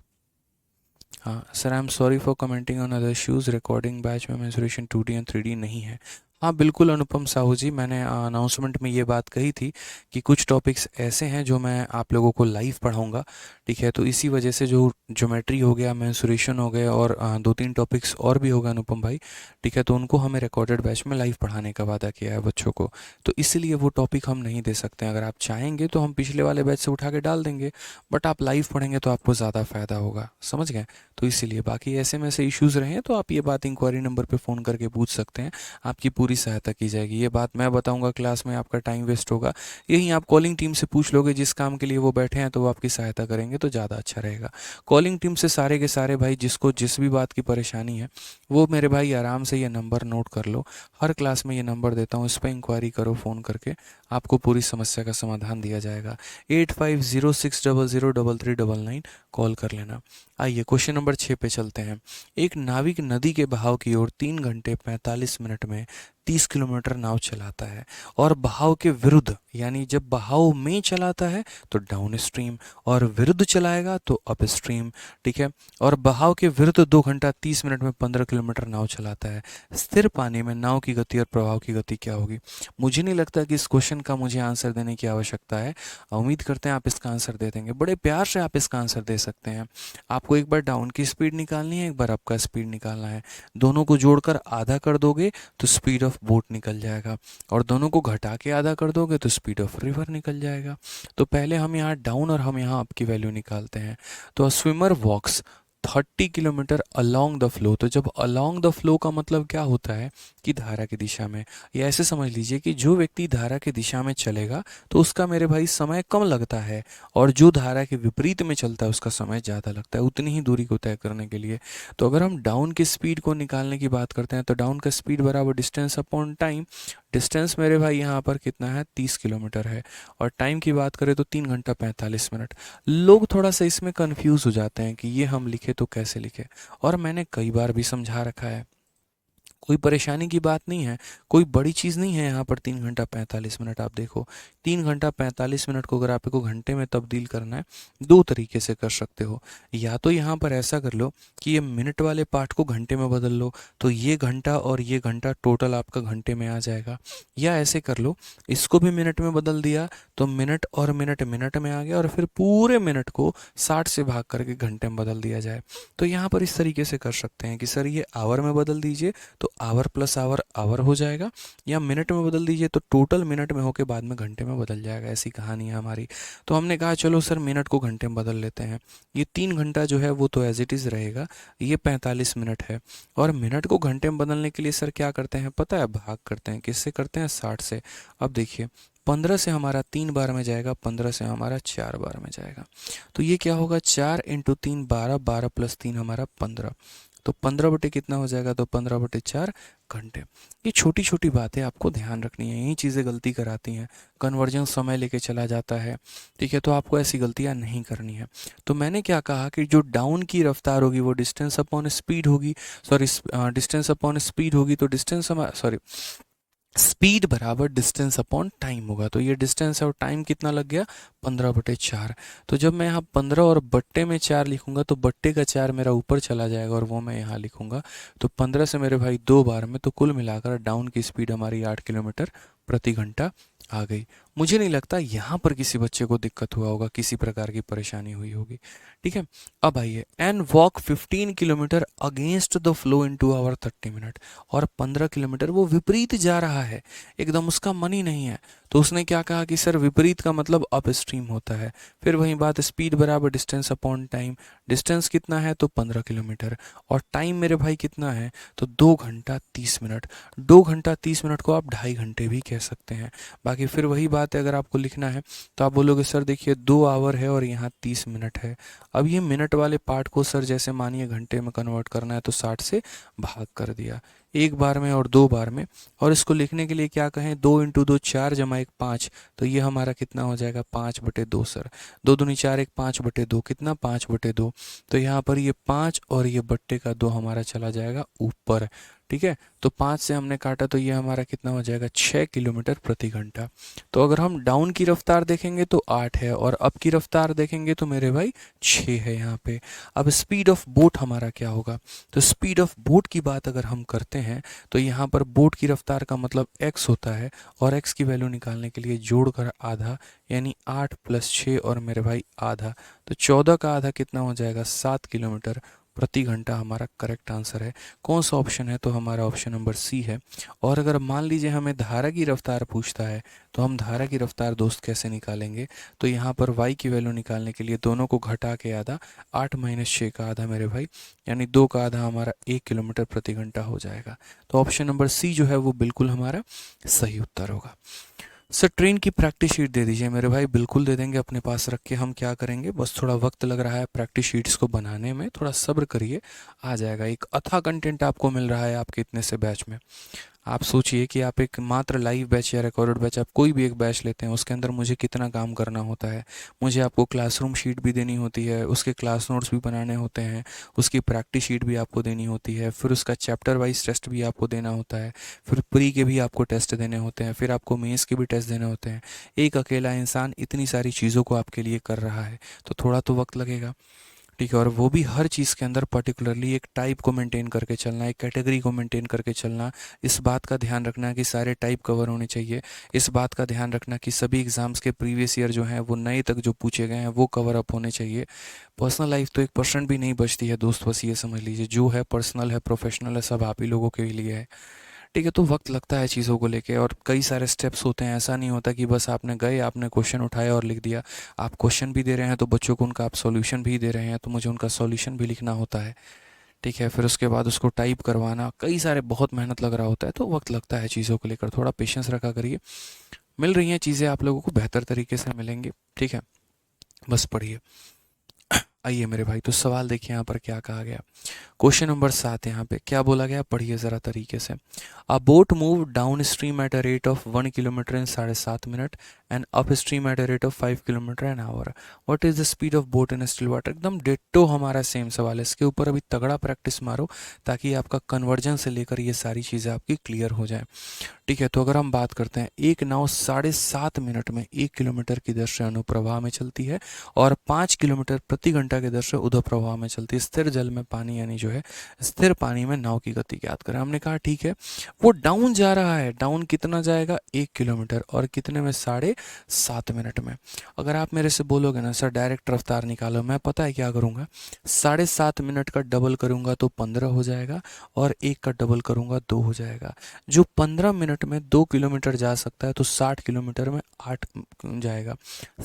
हाँ sir, I am sorry for commenting on other shoes, recording batch में मेंसुरेशन 2D एंड 3D नहीं है। हाँ बिल्कुल अनुपम साहू जी, मैंने अनाउंसमेंट में ये बात कही थी कि कुछ टॉपिक्स ऐसे हैं जो मैं आप लोगों को लाइव पढ़ाऊंगा। ठीक है, तो इसी वजह से जो ज्योमेट्री हो गया, मेंसुरेशन हो गए, और 2-3 टॉपिक्स और भी होगा अनुपम भाई। ठीक है, तो उनको हमें रिकॉर्डेड बैच में लाइव पढ़ाने का वादा किया है बच्चों को, तो इसलिए वो टॉपिक हम नहीं दे सकते हैं। अगर आप चाहेंगे तो हम पिछले वाले बैच से उठा के डाल देंगे, बट आप लाइव पढ़ेंगे तो आपको ज़्यादा फ़ायदा होगा, समझ गए। तो इसीलिए बाकी ऐसे में से इश्यूज़ रहे तो आप ये बात इंक्वायरी नंबर पे फ़ोन करके पूछ सकते हैं, आपकी पूरी सहायता की जाएगी। ये बात मैं बताऊंगा क्लास में, आपका टाइम वेस्ट होगा। यही आप कॉलिंग टीम से पूछ लोगे, जिस काम के लिए वो बैठे हैं, तो वो आपकी सहायता करेंगे तो ज़्यादा अच्छा रहेगा। कॉलिंग टीम से सारे के सारे भाई जिसको जिस भी बात की परेशानी है, वो मेरे भाई आराम से ये नंबर नोट कर लो, हर क्लास में ये नंबर देता हूँ, इस पर इंक्वायरी करो फ़ोन करके, आपको पूरी समस्या का समाधान दिया जाएगा। 8506003399 कॉल कर लेना। आइए क्वेश्चन नंबर 6 पे चलते हैं। एक नाविक नदी के बहाव की ओर 3 घंटे 45 मिनट में 30 किलोमीटर नाव चलाता है, और बहाव के विरुद्ध, यानी जब बहाव में चलाता है तो डाउन स्ट्रीम, और विरुद्ध चलाएगा तो अप स्ट्रीम। ठीक है, और बहाव के विरुद्ध 2 घंटा 30 मिनट में 15 किलोमीटर नाव चलाता है। स्थिर पानी में नाव की गति और प्रवाह की गति क्या होगी। मुझे नहीं लगता कि इस क्वेश्चन का मुझे आंसर देने की आवश्यकता है, उम्मीद करते हैं आप इसका आंसर दे देंगे, बड़े प्यार से आप इसका आंसर दे सकते हैं। आपको एक बार डाउन की स्पीड निकालनी है, एक बार अप का स्पीड निकालना है, दोनों को जोड़कर आधा कर दोगे तो स्पीड ऑफ बोट निकल जाएगा, और दोनों को घटा के आधा कर दोगे तो स्पीड ऑफ रिवर निकल जाएगा। तो पहले हम यहाँ डाउन और हम यहाँ अप की वैल्यू निकालते हैं। तो swimmer walks 30 kilometre along the flow, तो जब अलोंग द फ्लो का मतलब क्या होता है कि धारा की दिशा में, या ऐसे समझ लीजिए कि जो व्यक्ति धारा की दिशा में चलेगा तो उसका मेरे भाई समय कम लगता है, और जो धारा के विपरीत में चलता है उसका समय ज़्यादा लगता है उतनी ही दूरी को तय करने के लिए। तो अगर हम डाउन की स्पीड को निकालने की बात करते हैं तो डाउन का स्पीड बराबर डिस्टेंस अपॉन टाइम। डिस्टेंस मेरे भाई यहाँ पर कितना है, 30 किलोमीटर है, और टाइम की बात करें तो 3 घंटा 45 मिनट। लोग थोड़ा सा इसमें कंफ्यूज हो जाते हैं कि ये हम लिखे तो कैसे लिखे, और मैंने कई बार भी समझा रखा है, कोई परेशानी की बात नहीं है, कोई बड़ी चीज़ नहीं है यहाँ पर। 3 घंटा 45 मिनट, आप देखो 3 घंटा 45 मिनट को अगर आपको घंटे में तब्दील करना है, दो तरीके से कर सकते हो। या तो यहाँ पर ऐसा कर लो कि ये मिनट वाले पार्ट को घंटे में बदल लो, तो ये घंटा और ये घंटा टोटल आपका घंटे में आ जाएगा। या ऐसे कर लो, इसको भी मिनट में बदल दिया तो मिनट और मिनट मिनट में आ गया, और फिर पूरे मिनट को 60 से भाग करके घंटे में बदल दिया जाए। तो यहाँ पर इस तरीके से कर सकते हैं कि सर ये आवर में बदल दीजिए तो आवर प्लस आवर आवर हो जाएगा, या मिनट में बदल दीजिए तो टोटल मिनट में होके बाद में घंटे में बदल जाएगा। ऐसी कहानी है हमारी। तो हमने कहा चलो सर मिनट को घंटे में बदल लेते हैं। ये 3 घंटा जो है वो तो एज इट इज़ रहेगा, ये 45 मिनट है, और मिनट को घंटे में बदलने के लिए सर क्या करते हैं पता है, भाग करते हैं। किससे करते हैं, 60 से। अब देखिए 15 से हमारा 3 बार में जाएगा, 15 से हमारा 4 बार में जाएगा, तो ये क्या होगा, 4 × 3 12, 12 + 3 हमारा 15, तो 15 बटे कितना हो जाएगा, तो 15 बटे 4 घंटे। ये छोटी छोटी बातें आपको ध्यान रखनी है, यही चीज़ें गलती कराती हैं। कन्वर्जन समय लेके चला जाता है, ठीक है, तो आपको ऐसी गलतियां नहीं करनी है। तो मैंने क्या कहा कि जो डाउन की रफ्तार होगी वो डिस्टेंस अपॉन स्पीड होगी, सॉरी डिस्टेंस अपॉन स्पीड होगी, तो डिस्टेंस सॉरी स्पीड बराबर डिस्टेंस अपॉन टाइम होगा। तो ये डिस्टेंस और टाइम कितना लग गया, 15/4। तो जब मैं यहाँ 15 और बट्टे में 4 लिखूंगा तो बट्टे का 4 मेरा ऊपर चला जाएगा और वो मैं यहाँ लिखूंगा। तो 15 से मेरे भाई 2 बार में, तो कुल मिलाकर डाउन की स्पीड हमारी 8 किलोमीटर प्रति घंटा आ गई। मुझे नहीं लगता यहाँ पर किसी बच्चे को दिक्कत हुआ होगा, किसी प्रकार की परेशानी हुई होगी। ठीक है, अब आइए, and walk 15 kilometre against the flow in 2 hour 30 minute, और 15 किलोमीटर वो विपरीत जा रहा है, एकदम उसका मन ही नहीं है। तो उसने क्या कहा कि सर विपरीत का मतलब अप स्ट्रीम होता है। फिर वही बात, स्पीड बराबर डिस्टेंस अपॉन टाइम। डिस्टेंस कितना है तो 15 किलोमीटर, और टाइम मेरे भाई कितना है तो 2 घंटा 30 मिनट। 2 घंटा 30 मिनट को आप 2.5 घंटे भी कह सकते हैं। बाकी फिर वही बात है, अगर आपको लिखना है तो आप बोलोगे सर देखिए 2 आवर है और यहाँ 30 मिनट है। अब ये मिनट वाले पार्ट को सर जैसे मानिए घंटे में कन्वर्ट करना है तो 60 से भाग कर दिया, एक बार में और 2 बार में। और इसको लिखने के लिए क्या कहें, 2 × 2 4 + 1 5, तो ये हमारा कितना हो जाएगा 5/2 सर। 2 दूनी 4 1 5/2 कितना 5/2। तो यहाँ पर ये 5 और ये बट्टे का 2 हमारा चला जाएगा ऊपर। ठीक है, तो 5 से हमने काटा तो ये हमारा कितना हो जाएगा 6 किलोमीटर प्रति घंटा। तो अगर हम डाउन की रफ्तार देखेंगे तो 8 है, और अप की रफ्तार देखेंगे तो मेरे भाई 6 है यहाँ पे। अब स्पीड ऑफ बोट हमारा क्या होगा, तो स्पीड ऑफ बोट की बात अगर हम करते हैं तो यहाँ पर बोट की रफ्तार का मतलब x होता है, और x की वैल्यू निकालने के लिए जोड़कर आधा, यानी 8 + 6 और मेरे भाई आधा, तो 14 का आधा कितना हो जाएगा 7 किलोमीटर प्रति घंटा हमारा करेक्ट आंसर है। कौन सा ऑप्शन है तो हमारा ऑप्शन नंबर सी है। और अगर मान लीजिए हमें धारा की रफ्तार पूछता है तो हम धारा की रफ्तार दोस्त कैसे निकालेंगे, तो यहाँ पर y की वैल्यू निकालने के लिए दोनों को घटा के आधा, 8 - 6 का आधा मेरे भाई, यानी 2 का आधा हमारा 1 किलोमीटर प्रति घंटा हो जाएगा। तो ऑप्शन नंबर सी जो है वो बिल्कुल हमारा सही उत्तर होगा। सर ट्रेन की प्रैक्टिस शीट दे दीजिए मेरे भाई, बिल्कुल दे देंगे, अपने पास रख के हम क्या करेंगे, बस थोड़ा वक्त लग रहा है प्रैक्टिस शीट्स को बनाने में, थोड़ा सब्र करिए, आ जाएगा। एक अथाह कंटेंट आपको मिल रहा है आपके इतने से बैच में। आप सोचिए कि आप एक मात्र लाइव बैच या रिकॉर्डेड बैच, आप कोई भी एक बैच लेते हैं, उसके अंदर मुझे कितना काम करना होता है। मुझे आपको क्लासरूम शीट भी देनी होती है, उसके क्लास नोट्स भी बनाने होते हैं, उसकी प्रैक्टिस शीट भी आपको देनी होती है, फिर उसका चैप्टर वाइज टेस्ट भी आपको देना होता है, फिर प्री के भी आपको टेस्ट देने होते हैं, फिर आपको मेंस के भी टेस्ट देने होते हैं। एक अकेला इंसान इतनी सारी चीज़ों को आपके लिए कर रहा है, तो थोड़ा तो वक्त लगेगा। ठीक है, और वो भी हर चीज़ के अंदर पर्टिकुलरली एक टाइप को मेंटेन करके चलना, एक कैटेगरी को मेंटेन करके चलना। इस बात का ध्यान रखना कि सारे टाइप कवर होने चाहिए। इस बात का ध्यान रखना कि सभी एग्ज़ाम्स के प्रीवियस ईयर जो हैं वो नए तक जो पूछे गए हैं वो कवर अप होने चाहिए। पर्सनल लाइफ तो 1% भी नहीं बचती है दोस्त, बस ये समझ लीजिए, जो है पर्सनल है, प्रोफेशनल है, सब आप ही लोगों के लिए है। ठीक है, तो वक्त लगता है चीज़ों को लेके, और कई सारे स्टेप्स होते हैं। ऐसा नहीं होता कि बस आपने गए, आपने क्वेश्चन उठाया और लिख दिया। आप क्वेश्चन भी दे रहे हैं तो बच्चों को उनका आप सॉल्यूशन भी दे रहे हैं, तो मुझे उनका सॉल्यूशन भी लिखना होता है। ठीक है, फिर उसके बाद उसको टाइप करवाना, कई सारे बहुत मेहनत लग रहा होता है, तो वक्त लगता है चीज़ों को लेकर, थोड़ा पेशेंस रखा करिए। मिल रही हैं चीज़ें आप लोगों को, बेहतर तरीके से मिलेंगी। ठीक है, बस पढ़िए। आइए मेरे भाई, तो सवाल देखिए यहाँ पर क्या कहा गया। क्वेश्चन नंबर 7 यहाँ पे क्या बोला गया, पढ़िए ज़रा तरीके से। अ boat move down stream at a rate of 1 kilometre in 7.5 minute and up stream at a rate of 5 किलोमीटर/आवर। What is the speed of boat in still water. एकदम डिट्टो हमारा सेम सवाल है, इसके ऊपर अभी तगड़ा प्रैक्टिस मारो ताकि आपका कन्वर्जन से लेकर ये सारी चीज़ें आपकी क्लियर हो जाए। ठीक है, तो अगर हम बात करते हैं, एक नाव 7.5 मिनट में 1 किलोमीटर की दर से अनुप्रवाह में चलती है और 5 किलोमीटर प्रति घंटा की दर से उधर प्रवाह में चलती है। स्थिर जल में पानी, यानी जो है स्थिर पानी में नाव की गति ज्ञात करें। हमने कहा ठीक है, वो डाउन जा रहा है, डाउन कितना जाएगा 1 किलोमीटर, और कितने में 7.5 मिनट में। अगर आप मेरे से बोलोगे ना सर डायरेक्ट रफ्तार निकालो, मैं पता है क्या करूँगा, 7.5 मिनट का डबल करूँगा तो 15 हो जाएगा, और 1 का डबल करूँगा 2 हो जाएगा। जो 15 मिनट में 2 किलोमीटर जा सकता है तो 60 किलोमीटर में 8 जाएगा,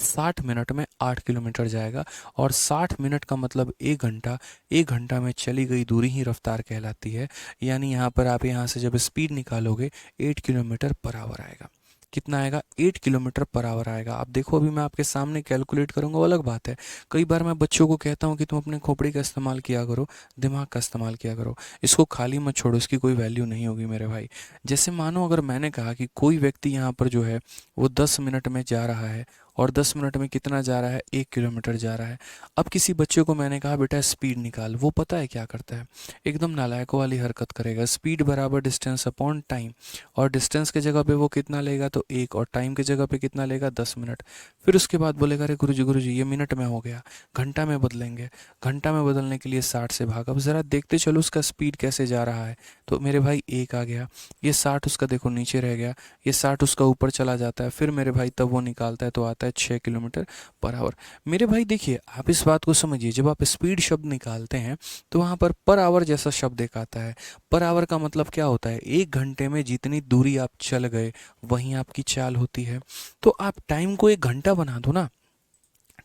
60 मिनट में 8 किलोमीटर जाएगा, और 60 मिनट का मतलब 1 घंटा, 1 घंटा में चली गई दूरी ही रफ्तार कहलाती है। यानी यहाँ पर आप यहाँ से जब स्पीड निकालोगे 8 किलोमीटर पर आवर आएगा। कितना आएगा 8 किलोमीटर पर आवर आएगा। आप देखो, अभी मैं आपके सामने कैलकुलेट करूँगा, वो अलग बात है। कई बार मैं बच्चों को कहता हूँ कि तुम अपने खोपड़ी का इस्तेमाल किया करो, दिमाग का इस्तेमाल किया करो, इसको खाली मत छोड़ो, इसकी कोई वैल्यू नहीं होगी मेरे भाई। जैसे मानो अगर मैंने कहा कि कोई व्यक्ति यहाँ पर जो है वो 10 मिनट में जा रहा है, और 10 मिनट में कितना जा रहा है 1 किलोमीटर जा रहा है। अब किसी बच्चे को मैंने कहा बेटा स्पीड निकाल, वो पता है क्या करता है, एकदम नालायकों वाली हरकत करेगा। स्पीड बराबर डिस्टेंस अपॉन टाइम, और डिस्टेंस के जगह पे वो कितना लेगा तो 1, और टाइम के जगह पे कितना लेगा 10 मिनट। फिर उसके बाद बोलेगा अरे गुरुजी ये मिनट में हो गया, घंटा में बदलेंगे। घंटा में बदलने के लिए 60 से भाग। अब ज़रा देखते चलो उसका स्पीड कैसे जा रहा है। तो मेरे भाई 1 आ गया, ये 60 उसका देखो नीचे रह गया, ये 60 उसका ऊपर चला जाता है, फिर मेरे भाई तब वो निकालता है तो आता है होता है 6 किलोमीटर पर आवर। मेरे भाई देखिए, आप इस बात को समझिए, जब आप स्पीड शब्द निकालते हैं तो वहाँ पर आवर जैसा शब्द एक आता है। पर आवर का मतलब क्या होता है, 1 घंटे में जितनी दूरी आप चल गए वहीं आपकी चाल होती है। तो आप टाइम को 1 घंटा बना दो ना,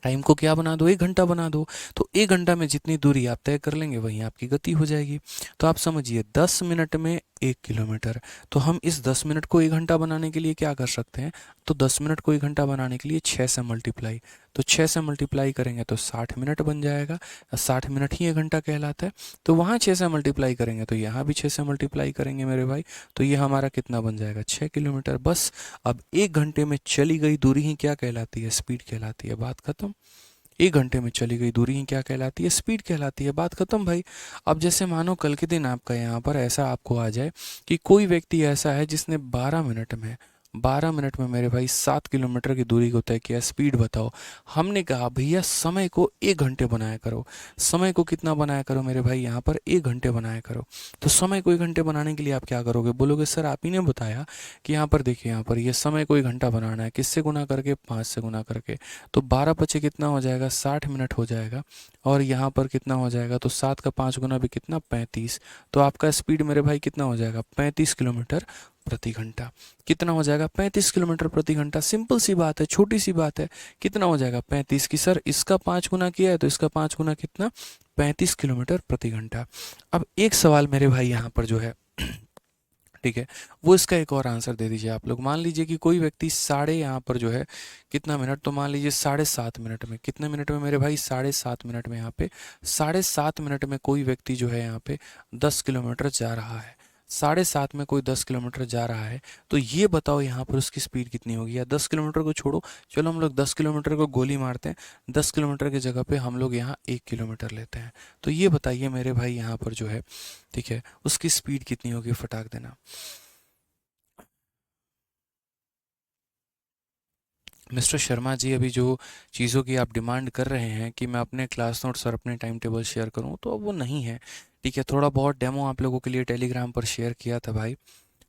टाइम को क्या बना दो, 1 घंटा बना दो। तो 1 घंटा में जितनी दूरी आप तय कर लेंगे वहीं आपकी गति हो जाएगी। तो आप समझिए 10 मिनट में 1 किलोमीटर। तो हम इस 10 मिनट को 1 घंटा बनाने के लिए क्या कर सकते हैं, तो 10 मिनट को 1 घंटा बनाने के लिए 6 से मल्टीप्लाई, तो 6 से मल्टीप्लाई करेंगे तो 60 मिनट बन जाएगा। 60 मिनट ही 1 घंटा कहलाता है। तो वहाँ 6 से मल्टीप्लाई करेंगे तो यहाँ भी 6 से मल्टीप्लाई करेंगे मेरे भाई। तो ये हमारा कितना बन जाएगा, 6 किलोमीटर। बस अब 1 घंटे में चली गई दूरी ही क्या कहलाती है, स्पीड कहलाती है। बात खत्म। 1 घंटे में चली गई दूरी ही क्या कहलाती है, स्पीड कहलाती है। बात खत्म भाई। अब जैसे मानो कल के दिन आपका यहाँ पर ऐसा आपको आ जाए कि कोई व्यक्ति ऐसा है जिसने 12 मिनट में मेरे भाई 7 किलोमीटर की दूरी को तय किया, स्पीड बताओ। हमने कहा भैया समय को 1 घंटे बनाया करो। समय को कितना बनाया करो मेरे भाई, यहाँ पर 1 घंटे बनाया करो। तो समय को 1 घंटे बनाने के लिए आप क्या करोगे, बोलोगे सर आप ही ने बताया कि यहाँ पर देखिए, यहाँ पर ये समय को 1 घंटा बनाना है, किससे गुना करके, 5 से गुना करके। तो 12 × 5 कितना हो जाएगा, 60 मिनट हो जाएगा। और यहाँ पर कितना हो जाएगा, तो 7 का 5 गुना भी कितना, 35। तो आपका स्पीड मेरे भाई कितना हो जाएगा, 35 किलोमीटर प्रति घंटा। कितना हो जाएगा, 35 किलोमीटर प्रति घंटा। सिंपल सी बात है, छोटी सी बात है। कितना हो जाएगा, 35 की सर इसका 5 गुना किया है तो इसका 5 गुना कितना, 35 किलोमीटर प्रति घंटा। अब एक सवाल मेरे भाई यहाँ पर जो है ठीक है, वो इसका एक और आंसर दे दीजिए आप लोग। मान लीजिए कि कोई व्यक्ति साढ़े यहाँ पर जो है कितना मिनट, तो मान लीजिए 7.5 मिनट में, कितने मिनट में मेरे भाई, 7.5 मिनट में, यहाँ पे 7.5 मिनट में कोई व्यक्ति जो है यहाँ पे 10 किलोमीटर जा रहा है। 7.5 में कोई 10 किलोमीटर जा रहा है, तो ये बताओ यहाँ पर उसकी स्पीड कितनी होगी। या 10 किलोमीटर को छोड़ो, चलो हम लोग 10 किलोमीटर को गोली मारते हैं, 10 किलोमीटर की जगह पे हम लोग यहाँ 1 किलोमीटर लेते हैं। तो ये बताइए मेरे भाई यहाँ पर जो है, ठीक है, उसकी स्पीड कितनी होगी, फटाक देना। मिस्टर शर्मा जी, अभी जो चीज़ों की आप डिमांड कर रहे हैं कि मैं अपने क्लास नोट्स और अपने टाइम टेबल शेयर करूं, तो अब वो नहीं है। ठीक है, थोड़ा बहुत डेमो आप लोगों के लिए टेलीग्राम पर शेयर किया था भाई।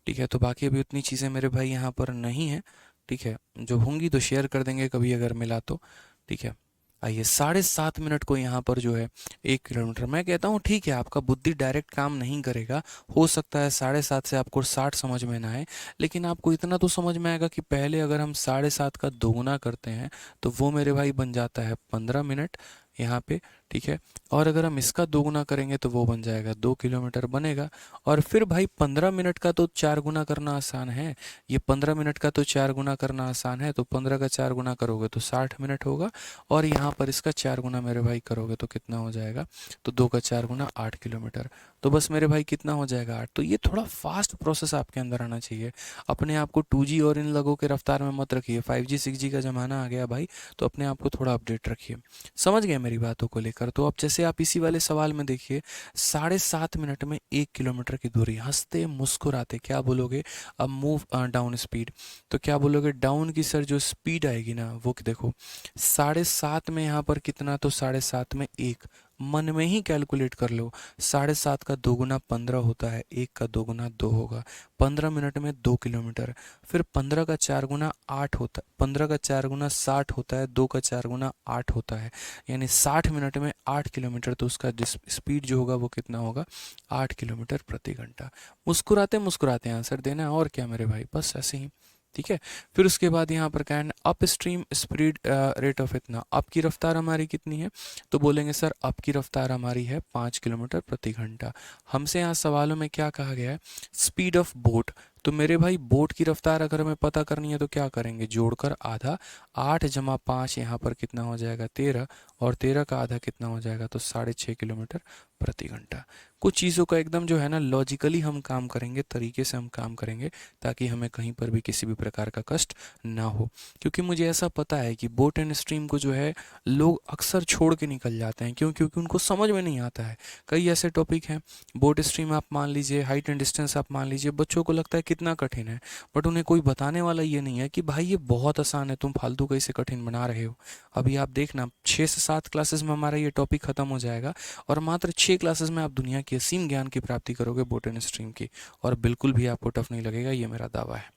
ठीक है, तो बाकी अभी उतनी चीज़ें मेरे भाई यहाँ पर नहीं है। ठीक है, जो होंगी तो शेयर कर देंगे कभी अगर मिला तो। ठीक है, आइए 7.5 मिनट को यहाँ पर जो है 1 किलोमीटर, मैं कहता हूँ ठीक है, आपका बुद्धि डायरेक्ट काम नहीं करेगा। हो सकता है 7.5 से आपको 60 समझ में ना आए, लेकिन आपको इतना तो समझ में आएगा कि पहले अगर हम 7.5 का दोगुना करते हैं तो वो मेरे भाई बन जाता है 15 मिनट यहाँ पे। ठीक है, और अगर हम इसका दोगुना करेंगे तो वो बन जाएगा 2 किलोमीटर बनेगा। और फिर भाई 15 मिनट का तो 4 गुना करना आसान है, ये 15 मिनट का तो 4 गुना करना आसान है। तो 15 का 4 गुना करोगे तो 60 मिनट होगा, और यहाँ पर इसका 4 गुना मेरे भाई करोगे तो कितना हो जाएगा, तो 2 का 4 गुना 8 किलोमीटर। तो बस मेरे भाई कितना हो जाएगा, 8। तो ये थोड़ा फास्ट प्रोसेस आपके अंदर आना चाहिए। अपने आप को 2G और इन लोगों के रफ्तार में मत रखिए, 5G 6G का ज़माना आ गया भाई। तो अपने आप को थोड़ा अपडेट रखिए। समझ गए मेरी बातों को लेकर। तो अब जैसे आप इसी वाले सवाल में देखिए, 7.5 मिनट में 1 किलोमीटर की दूरी, हंसते मुस्कुराते क्या बोलोगे, अब मूव डाउन स्पीड। तो क्या बोलोगे, डाउन की सर जो स्पीड आएगी ना वो देखो, 7.5 में यहाँ पर कितना, तो 7.5 में 1, मन में ही कैलकुलेट कर लो। 7.5 का दोगुना 15 होता है, 1 का दोगुना 2 होगा। 15 मिनट में 2 किलोमीटर। फिर 15 का 4 गुना 8 होता है, 15 का 4 गुना 60 होता है, 2 का 4 गुना 8 होता है, यानी 60 मिनट में 8 किलोमीटर। तो उसका स्पीड जो होगा वो कितना होगा, 8 किलोमीटर प्रति घंटा। मुस्कुराते मुस्कुराते आंसर देना है, और क्या मेरे भाई, बस ऐसे ही। ठीक है, फिर उसके बाद यहाँ पर क्या है, up stream speed rate of इतना, अप की रफ्तार हमारी कितनी है, तो बोलेंगे सर अप की रफ्तार हमारी है 5 किलोमीटर प्रति घंटा। हमसे यहाँ सवालों में क्या कहा गया है, स्पीड ऑफ बोट। तो मेरे भाई बोट की रफ्तार अगर हमें पता करनी है तो क्या करेंगे, जोड़कर आधा, 8 + 5 यहाँ पर कितना हो जाएगा, 13, और 13 का आधा कितना हो जाएगा, तो 6.5 किलोमीटर प्रति घंटा। कुछ चीज़ों का एकदम जो है ना लॉजिकली हम काम करेंगे, तरीके से हम काम करेंगे, ताकि हमें कहीं पर भी किसी भी प्रकार का कष्ट ना हो। क्योंकि मुझे ऐसा पता है कि बोट एंड स्ट्रीम को जो है लोग अक्सर छोड़ के निकल जाते हैं, क्यों, क्योंकि उनको समझ में नहीं आता है। कई ऐसे टॉपिक हैं, बोट स्ट्रीम आप मान लीजिए, हाइट एंड डिस्टेंस आप मान लीजिए, बच्चों को लगता है कितना कठिन है, बट उन्हें कोई बताने वाला ये नहीं है कि भाई ये बहुत आसान है, तुम फालतू का इसे कठिन बना रहे हो। अभी आप देखना 6 से 7 क्लासेस में हमारा ये टॉपिक खत्म हो जाएगा, और मात्र 6 क्लासेस में आप दुनिया के असीम ज्ञान की प्राप्ति करोगे बोट एंड स्ट्रीम की, और बिल्कुल भी आपको टफ नहीं लगेगा, ये मेरा दावा है।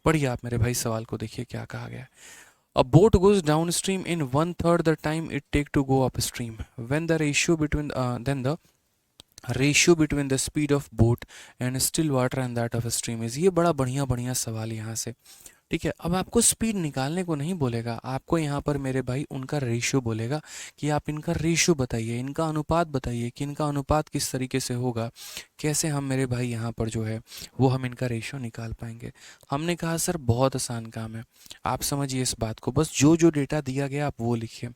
पढ़िए आप मेरे भाई, सवाल को देखिए क्या कहा गया है। A boat goes downstream in one third the time it take to go upstream. When the ratio between then the ratio between the speed of boat and still water and that of stream is. ये बड़ा बढ़िया बढ़िया सवाल यहाँ से। ठीक है, अब आपको स्पीड निकालने को नहीं बोलेगा, आपको यहाँ पर मेरे भाई उनका रेशियो बोलेगा कि आप इनका रेशियो बताइए, इनका अनुपात बताइए कि इनका अनुपात किस तरीके से होगा, कैसे हम मेरे भाई यहाँ पर जो है वो हम इनका रेशियो निकाल पाएंगे। हमने कहा सर बहुत आसान काम है, आप समझिए इस बात को, बस जो जो डेटा दिया गया आप वो लिखिए।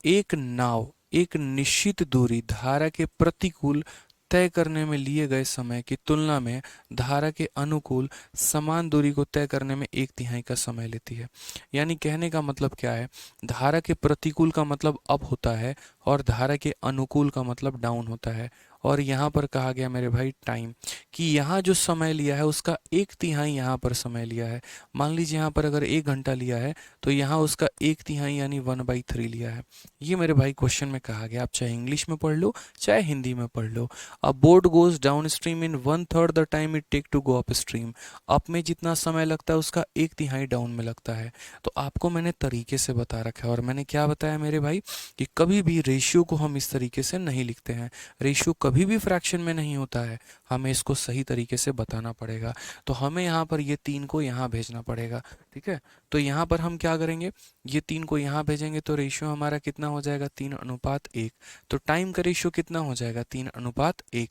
एक नाव एक निश्चित दूरी धारा के प्रतिकूल तय करने में लिए गए समय की तुलना में धारा के अनुकूल समान दूरी को तय करने में एक तिहाई का समय लेती है। यानी कहने का मतलब क्या है, धारा के प्रतिकूल का मतलब अप होता है और धारा के अनुकूल का मतलब डाउन होता है। और यहाँ पर कहा गया मेरे भाई टाइम, कि यहाँ जो समय लिया है उसका एक तिहाई यहाँ पर समय लिया है। मान लीजिए यहाँ पर अगर 1 घंटा लिया है तो यहाँ उसका एक तिहाई यानी 1/3 लिया है। ये मेरे भाई क्वेश्चन में कहा गया, आप चाहे इंग्लिश में पढ़ लो चाहे हिंदी में पढ़ लो। A boat goes down stream in one third the time it take to go up stream. Up में जितना समय लगता है उसका एक तिहाई डाउन में लगता है। तो आपको मैंने तरीके से बता रखा है, और मैंने क्या बताया मेरे भाई कि कभी भी रेशियो को हम इस तरीके से नहीं लिखते हैं। रेशियो कभी भी फ्रैक्शन में नहीं होता है, हमें इसको सही तरीके से बताना पड़ेगा। तो हमें यहाँ पर ये 3 को यहाँ भेजना पड़ेगा। ठीक है, तो यहाँ पर हम क्या करेंगे, ये 3 को यहाँ भेजेंगे तो रेशियो हमारा कितना हो जाएगा, 3:1। तो टाइम का रेशियो कितना हो जाएगा, 3:1।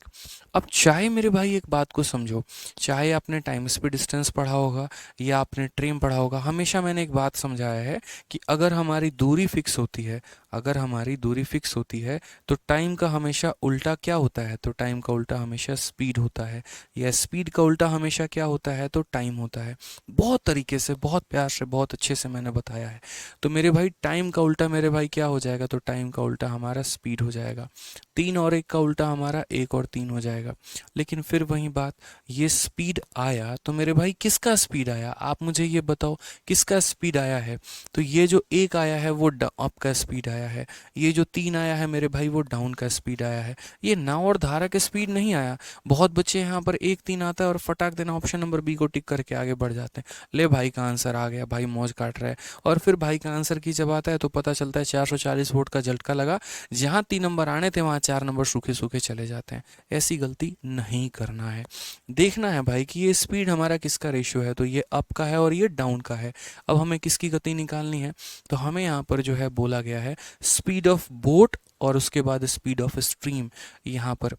अब चाहे मेरे भाई एक बात को समझो, चाहे आपने टाइम स्पीड डिस्टेंस पढ़ा होगा या आपने ट्रेन पढ़ा होगा, हमेशा मैंने एक बात समझाया है कि अगर हमारी दूरी फिक्स होती है, अगर हमारी दूरी फिक्स होती है तो टाइम का हमेशा उल्टा क्या होता है, तो टाइम का उल्टा हमेशा स्पीड होता है, या स्पीड का उल्टा हमेशा क्या होता है, तो टाइम होता है। बहुत तरीके से, बहुत प्यार से, बहुत अच्छे से मैंने बताया है। तो मेरे भाई टाइम का उल्टा मेरे भाई क्या हो जाएगा, तो टाइम का उल्टा हमारा स्पीड हो जाएगा। 3 और 1 का उल्टा हमारा 1 और 3 हो जाएगा। लेकिन फिर वही बात, ये स्पीड आया तो मेरे भाई किसका स्पीड आया, आप मुझे ये बताओ किसका स्पीड आया है। तो ये जो 1 आया है वो अप का स्पीड आया है, ये जो 3 आया है मेरे भाई वो डाउन का स्पीड आया है। ये नाव और धारा के स्पीड नहीं आया। बहुत बच्चे यहाँ पर 1 3 आता है और फटाक देना ऑप्शन नंबर बी को टिक करके आगे बढ़ जाते हैं, ले भाई का आंसर आ गया, भाई मौज काट रहा है। और फिर भाई का आंसर की जब आता है तो पता चलता है 440 वोट का झटका लगा, जहाँ 3 नंबर आने थे वहाँ 4 नंबर सूखे सूखे चले जाते हैं। ऐसी गलती नहीं करना है। देखना है भाई कि ये स्पीड हमारा किसका रेशियो है, तो ये अप का है और ये डाउन का है। अब हमें किसकी गति निकालनी है, तो हमें यहाँ पर जो है बोला गया है स्पीड ऑफ बोट और उसके बाद स्पीड ऑफ स्ट्रीम यहाँ पर,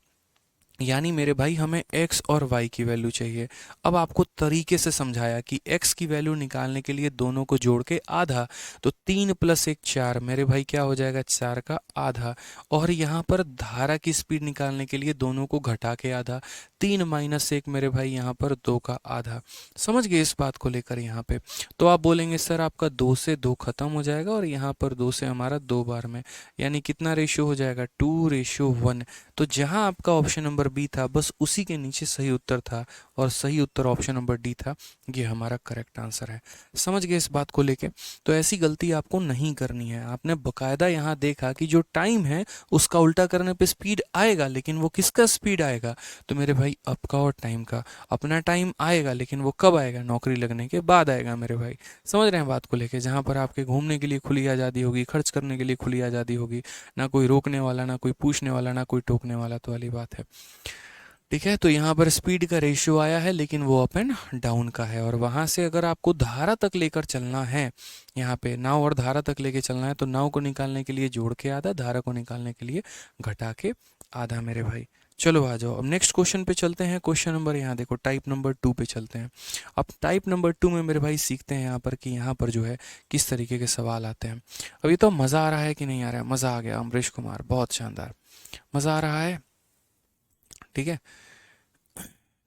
यानी मेरे भाई हमें x और y की वैल्यू चाहिए। अब आपको तरीके से समझाया कि x की वैल्यू निकालने के लिए दोनों को जोड़ के आधा, तो 3 + 1 4 मेरे भाई क्या हो जाएगा, 4 का आधा। और यहाँ पर धारा की स्पीड निकालने के लिए दोनों को घटा के आधा, 3 - 1 मेरे भाई यहाँ पर 2 का आधा। समझ गए इस बात को लेकर यहाँ पे। तो आप बोलेंगे सर आपका 2 से 2 खत्म हो जाएगा और यहाँ पर 2 से हमारा 2 बार में, यानी कितना रेशियो हो जाएगा, 2:1। तो जहां आपका ऑप्शन नंबर बी था बस उसी के नीचे सही उत्तर था, और सही उत्तर ऑप्शन नंबर डी था। ये हमारा करेक्ट आंसर है। समझ गए इस बात को लेके। तो ऐसी गलती आपको नहीं करनी है। आपने बकायदा यहाँ देखा कि जो टाइम है उसका उल्टा करने पे स्पीड आएगा, लेकिन वो किसका स्पीड आएगा, तो मेरे भाई आपका और टाइम का। अपना टाइम आएगा लेकिन वो कब आएगा, नौकरी लगने के बाद आएगा मेरे भाई। समझ रहे हैं बात को लेके, जहाँ पर आपके घूमने के लिए खुली आज़ादी होगी, खर्च करने के लिए खुली आज़ादी होगी, ना कोई रोकने वाला, ना कोई पूछने वाला, ना कोई टोकने वाला, तो वाली बात है। ठीक है, तो यहाँ पर स्पीड का रेशियो आया है लेकिन वो अप एंड डाउन का है। और वहाँ से अगर आपको धारा तक लेकर चलना है, यहाँ पे नाव और धारा तक लेके चलना है, तो नाव को निकालने के लिए जोड़ के आधा, धारा को निकालने के लिए घटा के आधा मेरे भाई। चलो आ जाओ अब नेक्स्ट क्वेश्चन पे चलते हैं। क्वेश्चन नंबर यहाँ देखो, टाइप नंबर 2 पे चलते हैं। अब टाइप नंबर 2 में मेरे भाई सीखते हैं यहाँ पर कि यहाँ पर जो है किस तरीके के सवाल आते हैं। अब ये तो मज़ा आ रहा है कि नहीं आ रहा है, मज़ा आ गया अमरीश कुमार, बहुत शानदार, मज़ा आ रहा है। ठीक है,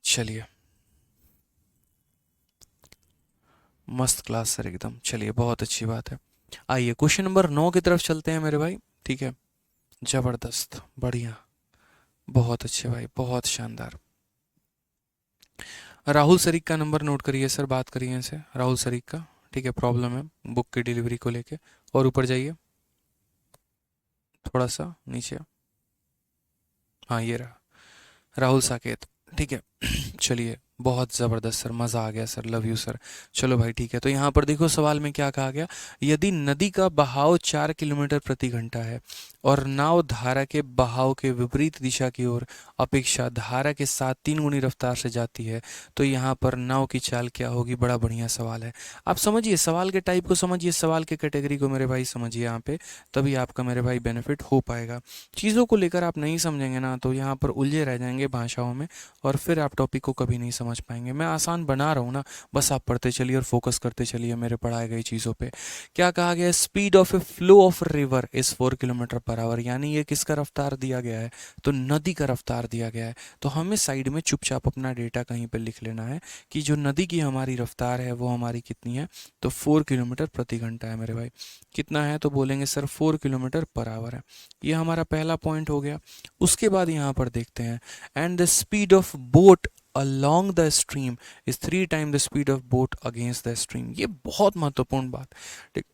चलिए, मस्त क्लास सर एकदम, चलिए बहुत अच्छी बात है। आइए क्वेश्चन नंबर 9 की तरफ चलते हैं मेरे भाई। ठीक है, जबरदस्त, बढ़िया, बहुत अच्छे भाई, बहुत शानदार। राहुल सरीक का नंबर नोट करिए सर, बात करिए इनसे, राहुल सरीक का। ठीक है, प्रॉब्लम है बुक की डिलीवरी को लेके। और ऊपर जाइए थोड़ा सा नीचे, हाँ ये रहा राहुल साकेत। ठीक है चलिए बहुत ज़बरदस्त सर, मज़ा आ गया सर, लव यू सर। चलो भाई ठीक है, तो यहाँ पर देखो सवाल में क्या कहा गया। यदि नदी का बहाव 4 किलोमीटर प्रति घंटा है और नाव धारा के बहाव के विपरीत दिशा की ओर अपेक्षा धारा के साथ 3 गुनी रफ्तार से जाती है, तो यहाँ पर नाव की चाल क्या होगी। बड़ा बढ़िया सवाल है। आप समझिए सवाल के टाइप को, समझिए सवाल के कैटेगरी को मेरे भाई, समझिए यहाँ पे, तभी आपका मेरे भाई बेनिफिट हो पाएगा। चीज़ों को लेकर आप नहीं समझेंगे ना तो यहाँ पर उलझे रह जाएंगे भाषाओं में, और फिर आप टॉपिक को कभी नहीं समझ पाएंगे। मैं आसान बना रहा हूँ ना, बस आप पढ़ते चलिए और फोकस करते चलिए मेरे पढ़ाए गई चीज़ों पे। क्या कहा गया है, speed of A flow of river is 4 kilometre per our, यानी ये किसका रफ्तार दिया गया है, तो नदी का रफ्तार दिया गया है। तो हमें साइड में चुपचाप अपना डेटा कहीं पर लिख लेना है कि जो नदी की हमारी रफ्तार है वो हमारी कितनी है, तो 4 किलोमीटर प्रति घंटा है मेरे भाई। कितना है, तो बोलेंगे सर 4 किलोमीटर पर आवर है। ये हमारा पहला पॉइंट हो गया। उसके बाद यहाँ पर देखते हैं, and the speed of boat along the stream is 3 times the speed of boat against the stream। ये बहुत महत्वपूर्ण बात। ठीक,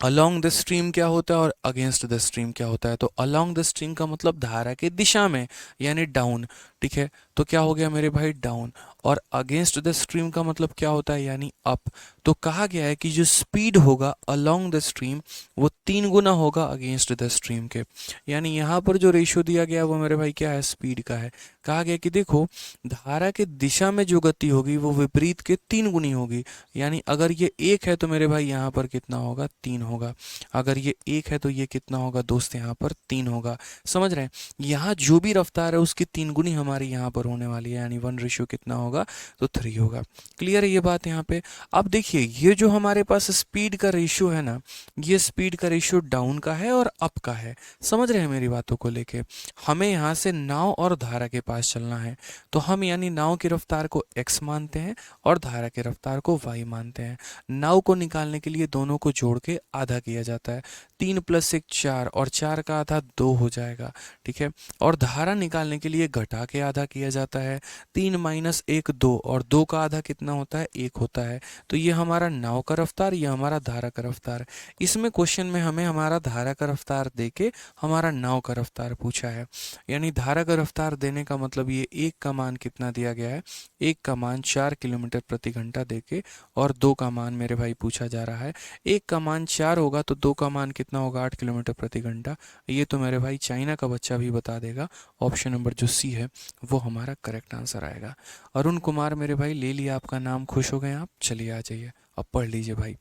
along द स्ट्रीम क्या होता है और अगेंस्ट द स्ट्रीम क्या होता है। तो along द स्ट्रीम का मतलब धारा के दिशा में, यानी डाउन। ठीक है, तो क्या हो गया मेरे भाई, डाउन। और अगेंस्ट द स्ट्रीम का मतलब क्या होता है, यानी अप। तो कहा गया है कि जो स्पीड होगा along द स्ट्रीम वो 3 गुना होगा अगेंस्ट द स्ट्रीम के। यानी यहाँ पर जो रेशियो दिया गया है वो मेरे भाई क्या है, स्पीड का है। कहा गया कि देखो धारा के दिशा में जो गति होगी वो विपरीत के 3 गुनी होगी। यानी अगर ये 1 है तो मेरे भाई यहाँ पर कितना होगा, 3 होगा। अगर ये 1 है तो ये कितना होगा दोस्त, यहाँ पर 3 होगा। समझ रहे हैं, यहाँ जो भी रफ्तार है उसकी 3 गुनी हमारी यहाँ पर होने वाली है, यानी 1 रेशियो कितना होगा, तो 3 होगा। क्लियर है ये बात यहाँ पे। अब देखिए ये जो हमारे पास स्पीड का रेशियो है ना, ये स्पीड का रेशियो डाउन का है और अप का है। समझ रहे हैं मेरी बातों को लेके। हमें यहाँ से नाव और धारा के पास चलना है, तो हम यानी नाव की रफ्तार को x मानते हैं और धारा की रफ्तार को y मानते हैं। नाव को निकालने के लिए दोनों को जोड़ के आधा किया जाता है। 3 + 1 4, और 4 का आधा 2 हो जाएगा। ठीक है, और धारा निकालने के लिए घटा के आधा किया जाता है। 3 - 1 2, और 2 का आधा कितना होता है, 1 होता है। तो ये हमारा नाव का रफ्तार, ये हमारा धारा का रफ्तार। इसमें क्वेश्चन में हमें हमारा धारा का रफ्तार देके हमारा नाव का रफ्तार पूछा है। यानी धारा का रफ्तार देने का मतलब ये 1 का मान कितना दिया गया है, 1 का मान 4 किलोमीटर प्रति घंटा देके, और 2 का मान मेरे भाई पूछा जा रहा है। 1 का मान 4 होगा तो 2 का मान कितना होगा, 8 किलोमीटर प्रति घंटा। ये तो मेरे भाई चाइना का बच्चा भी बता देगा। ऑप्शन नंबर जो सी है वो हमारा करेक्ट आंसर आएगा। अरुण कुमार मेरे भाई, ले लिया आपका नाम, खुश हो गए आप, चलिए आ जाइए अब पढ़ लीजिए भाई।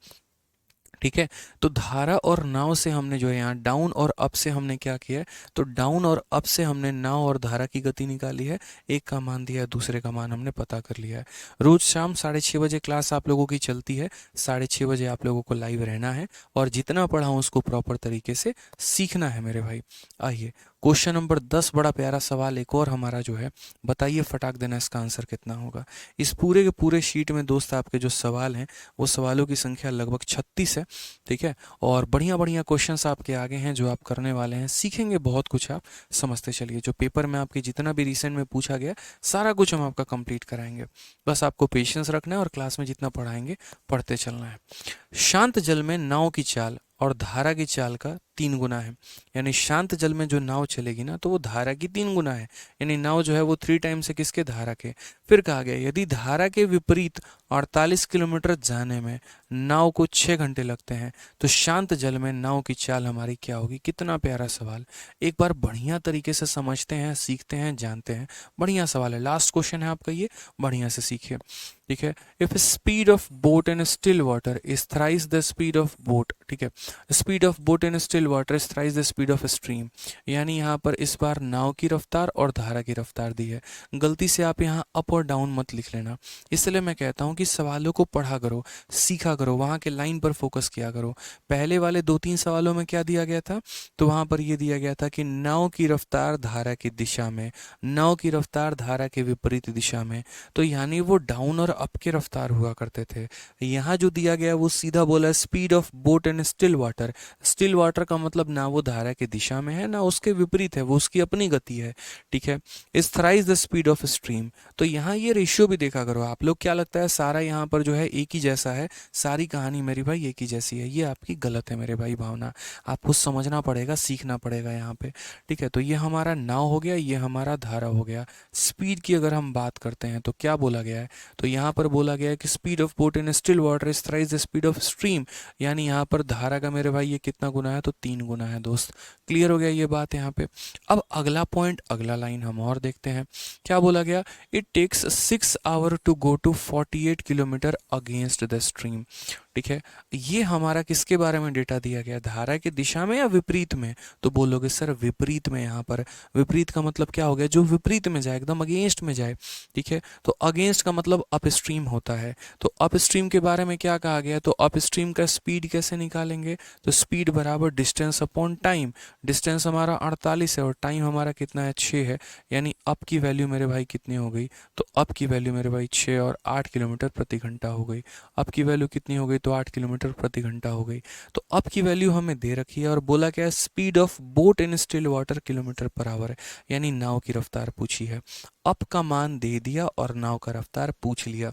ठीक है, तो धारा और नाव से हमने जो है यहाँ डाउन और अप से हमने क्या किया है, तो डाउन और अप से हमने नाव और धारा की गति निकाली है। एक का मान दिया है, दूसरे का मान हमने पता कर लिया है। रोज शाम 6:30 बजे क्लास आप लोगों की चलती है। 6:30 बजे आप लोगों को लाइव रहना है और जितना पढ़ा हूँ उसको प्रॉपर तरीके से सीखना है मेरे भाई। आइए क्वेश्चन नंबर 10, बड़ा प्यारा सवाल एक और हमारा जो है, बताइए फटाक देना इसका आंसर कितना होगा। इस पूरे के पूरे शीट में दोस्त आपके जो सवाल हैं वो सवालों की संख्या लगभग 36 है। ठीक है, और बढ़िया बढ़िया क्वेश्चंस आपके आगे हैं जो आप करने वाले हैं, सीखेंगे बहुत कुछ आप। समझते चलिए, जो पेपर में आपके जितना भी रिसेंट में पूछा गया सारा कुछ हम आपका कंप्लीट कराएंगे। बस आपको पेशेंस रखना है और क्लास में जितना पढ़ाएंगे पढ़ते चलना है। शांत जल में नाव की चाल और धारा की चाल का 3 गुना है। यानी शांत जल में जो नाव चलेगी ना तो वो धारा की 3 गुना है। यानी नाव जो है वो 3 टाइम्स है किसके, धारा के। फिर कहा गया यदि धारा के विपरीत 48 किलोमीटर जाने में नाव को 6 घंटे लगते हैं तो शांत जल में नाव की चाल हमारी क्या होगी। कितना प्यारा सवाल, एक बार बढ़िया तरीके से समझते हैं, सीखते हैं, जानते हैं। बढ़िया सवाल है, लास्ट क्वेश्चन है आपका ये, बढ़िया से सीखिए। ठीक है, if speed of boat in still water is thrice the speed of boat. ठीक है, speed of boat in still water is thrice the speed of stream. यानी यहाँ पर इस बार नाव की रफ्तार और धारा की रफ्तार दी है। गलती से आप यहाँ अप और डाउन मत लिख लेना। इसलिए मैं कहता हूँ कि सवालों को पढ़ा करो, सीखा करो, वहाँ के लाइन पर फोकस किया करो। पहले वाले 2-3 सवालों में क्या दिया गया था, तो वहाँ पर यह दिया गया था कि नाव की रफ्तार धारा की दिशा में, नाव की रफ्तार धारा के विपरीत दिशा में। तो यानी वो डाउन और अप के रफ्तार हुआ करते थे। यहाँ जो दिया गया वो सीधा बोला speed of boat in still water. Still water का का मतलब ना वो धारा के दिशा में है ना उसके विपरीत है, वो उसकी अपनी गति है, ठीक है। Is thrice the speed of stream. तो यहाँ ये रेशियो भी देखा करो आप लोग, क्या लगता है सारा यहाँ पर जो है एक ही जैसा है, सारी कहानी मेरे भाई एक ही जैसी है, ये आपकी गलत है मेरे भाई भावना। आपको समझना पड़ेगा, सीखना पड़ेगा यहाँ पे, ठीक है। तो ये हमारा नाव हो गया, ये हमारा धारा हो गया। स्पीड की अगर हम बात करते हैं तो क्या बोला गया है, तो यहाँ पर बोला गया है कि speed of boat in still water is thrice the speed of stream. यानी यहाँ पर धारा का मेरे भाई ये कितना गुना है, तो 3 गुना है दोस्त। क्लियर हो गया ये बात यहाँ पे। अब अगला पॉइंट, अगला लाइन हम और देखते हैं, क्या बोला गया, it takes 6 hour to go to 48 kilometre against the stream, ठीक है। ये हमारा किसके बारे में डेटा दिया गया, धारा की दिशा में या विपरीत में, तो बोलोगे सर विपरीत में। यहाँ पर विपरीत का मतलब क्या हो गया, जो विपरीत में जाए, एकदम अगेंस्ट में जाए, ठीक है। तो अगेंस्ट का मतलब अप स्ट्रीम होता है। तो अप स्ट्रीम के बारे में क्या कहा गया, तो अप स्ट्रीम का स्पीड कैसे निकालेंगे, तो स्पीड बराबर डिस्टेंस अपॉन टाइम। डिस्टेंस हमारा 48 है और टाइम हमारा कितना है, 6 है। यानी अप की वैल्यू मेरे भाई कितनी हो गई, तो अप की वैल्यू मेरे भाई 6 और 8 किलोमीटर प्रति घंटा हो गई। अप की वैल्यू कितनी हो गई, तो 8 किलोमीटर प्रति घंटा हो गई। तो अप की वैल्यू हमें दे रखी है और बोला क्या है, speed of boat in still water kilometre per our है, यानी नाव की रफ्तार पूछी है। अप का मान दे दिया और नाव का रफ्तार पूछ लिया,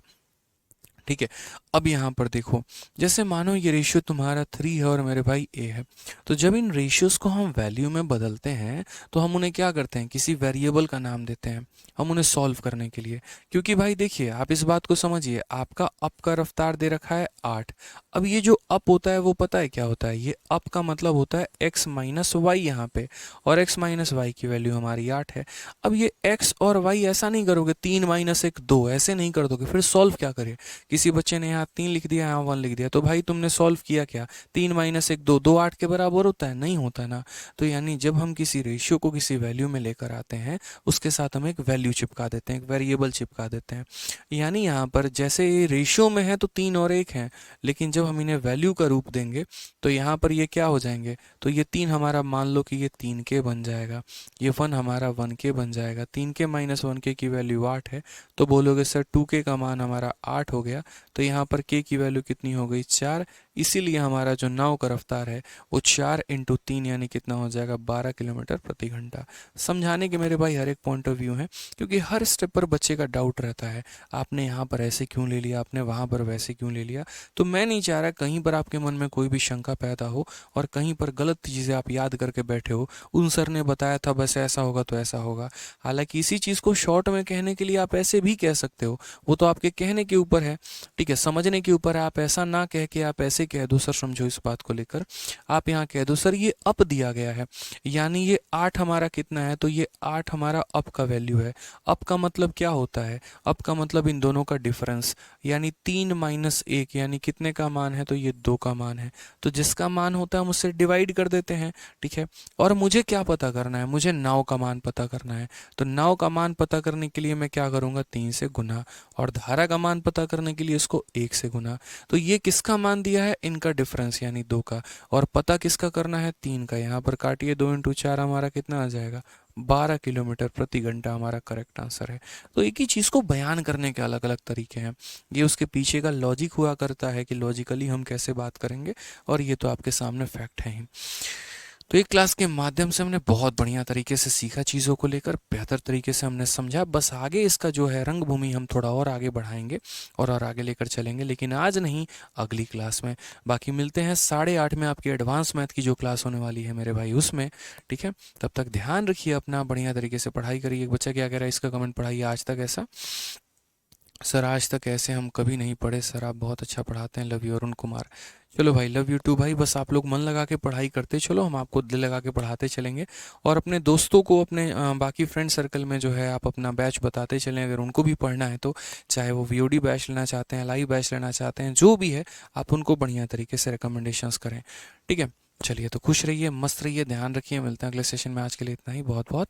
ठीक है। अब यहाँ पर देखो, जैसे मानो ये रेशियो तुम्हारा 3 है और मेरे भाई ए है, तो जब इन रेशियोज को हम वैल्यू में बदलते हैं तो हम उन्हें क्या करते हैं, किसी वेरिएबल का नाम देते हैं हम उन्हें सॉल्व करने के लिए। क्योंकि भाई देखिए, आप इस बात को समझिए, आपका अप का रफ्तार दे रखा है 8। अब ये जो अप होता है वो पता है क्या होता है, ये अप का मतलब होता है x माइनस वाई यहाँ पे, और x माइनस वाई की वैल्यू हमारी 8 है। अब ये x और y ऐसा नहीं करोगे, 3 माइनस 1 2 ऐसे नहीं कर दोगे, फिर सॉल्व क्या करें। किसी बच्चे ने यहाँ 3 लिख दिया, यहाँ 1 लिख दिया, तो भाई तुमने सॉल्व किया क्या, 3 माइनस 1 2, 2 8 के बराबर होता है, नहीं होता ना। तो यानी जब हम किसी रेशियो को किसी वैल्यू में लेकर आते हैं, उसके साथ हम एक वैल्यू चिपका देते हैं, एक वेरिएबल चिपका देते हैं। यानी यहाँ पर जैसे ये रेशियो में है तो 3 और 1 है, लेकिन जब हम इन्हें वैल्यू का रूप देंगे तो यहाँ पर ये क्या हो जाएंगे, तो ये 3 हमारा मान लो कि ये 3k बन जाएगा, ये 1 हमारा 1k बन जाएगा। 3k माइनस 1k की वैल्यू 8 है, तो बोलोगे सर 2k का मान हमारा 8 हो गया, तो यहाँ पर k की वैल्यू कितनी हो गई, 4। इसीलिए हमारा जो नाव का रफ्तार है वो 4 इंटू 3 यानी कितना हो जाएगा, 12 किलोमीटर प्रति घंटा। समझाने के मेरे भाई हर एक पॉइंट ऑफ व्यू है, क्योंकि हर स्टेप पर बच्चे का डाउट रहता है, आपने यहाँ पर ऐसे क्यों ले लिया, आपने वहाँ पर वैसे क्यों ले लिया। तो मैं नहीं चाह रहा कहीं पर आपके मन में कोई भी शंका पैदा हो और कहीं पर गलत चीज़ें आप याद करके बैठे हो, उन सर ने बताया था बस ऐसा होगा तो ऐसा होगा। हालांकि इसी चीज़ को शॉर्ट में कहने के लिए आप ऐसे भी कह सकते हो, वो तो आपके कहने के ऊपर है, ठीक है, समझने के ऊपर है। आप ऐसा ना कह के आप ऐसे कह दो, सर समझो इस बात को लेकर, आप यहाँ कह दो सर ये अप दिया गया है, यानी ये 8 हमारा कितना है, तो ये 8 हमारा अप का वैल्यू है। अप का मतलब क्या होता है, अप का मतलब इन दोनों का डिफरेंस, यानी 3 माइनस 1 यानी कितने का मान है, तो ये 2 का मान है। तो जिसका मान होता है हम उससे डिवाइड कर देते हैं, ठीक है। और मुझे क्या पता करना है, मुझे नाव का मान पता करना है, तो नाव का मान पता करने के लिए मैं क्या करूँगा, 3 से गुना, और धारा का मान पता करने के लिए इसको 1 से गुना। तो ये किसका मान दिया है, इनका डिफरेंस यानी 2 का, और पता किसका करना है, 3 का। यहाँ पर काटिए, 2 इंटू 4 हमारा कितना आ जाएगा, 12 किलोमीटर प्रति घंटा हमारा करेक्ट आंसर है। तो एक ही चीज़ को बयान करने के अलग अलग तरीके हैं, ये उसके पीछे का लॉजिक हुआ करता है कि लॉजिकली हम कैसे बात करेंगे, और ये तो आपके सामने फैक्ट है ही। तो एक क्लास के माध्यम से हमने बहुत बढ़िया तरीके से सीखा, चीज़ों को लेकर बेहतर तरीके से हमने समझा। बस आगे इसका जो है रंगभूमि हम थोड़ा और आगे बढ़ाएंगे और आगे लेकर चलेंगे, लेकिन आज नहीं, अगली क्लास में। बाकी मिलते हैं 8:30 में आपकी एडवांस मैथ की जो क्लास होने वाली है मेरे भाई, उसमें, ठीक है। तब तक ध्यान रखिए अपना, बढ़िया तरीके से पढ़ाई करिए। एक बच्चा क्या कह रहा है, इसका कमेंट पढ़ाइए, आज तक ऐसा, सर आज तक ऐसे हम कभी नहीं पढ़े सर, आप बहुत अच्छा पढ़ाते हैं, लव यू अरुण कुमार। चलो भाई, लव यू टू भाई, बस आप लोग मन लगा के पढ़ाई करते चलो, हम आपको दिल लगा के पढ़ाते चलेंगे। और अपने दोस्तों को, अपने बाकी फ्रेंड सर्कल में जो है आप अपना बैच बताते चलें, अगर उनको भी पढ़ना है तो, चाहे वो वीओडी बैच लेना चाहते हैं, लाइव बैच लेना चाहते हैं, जो भी है आप उनको बढ़िया तरीके से रिकमेंडेशंस करें, ठीक है। चलिए, तो खुश रहिए, मस्त रहिए, ध्यान रखिए, मिलते हैं अगले सेशन में। आज के लिए इतना ही, बहुत बहुत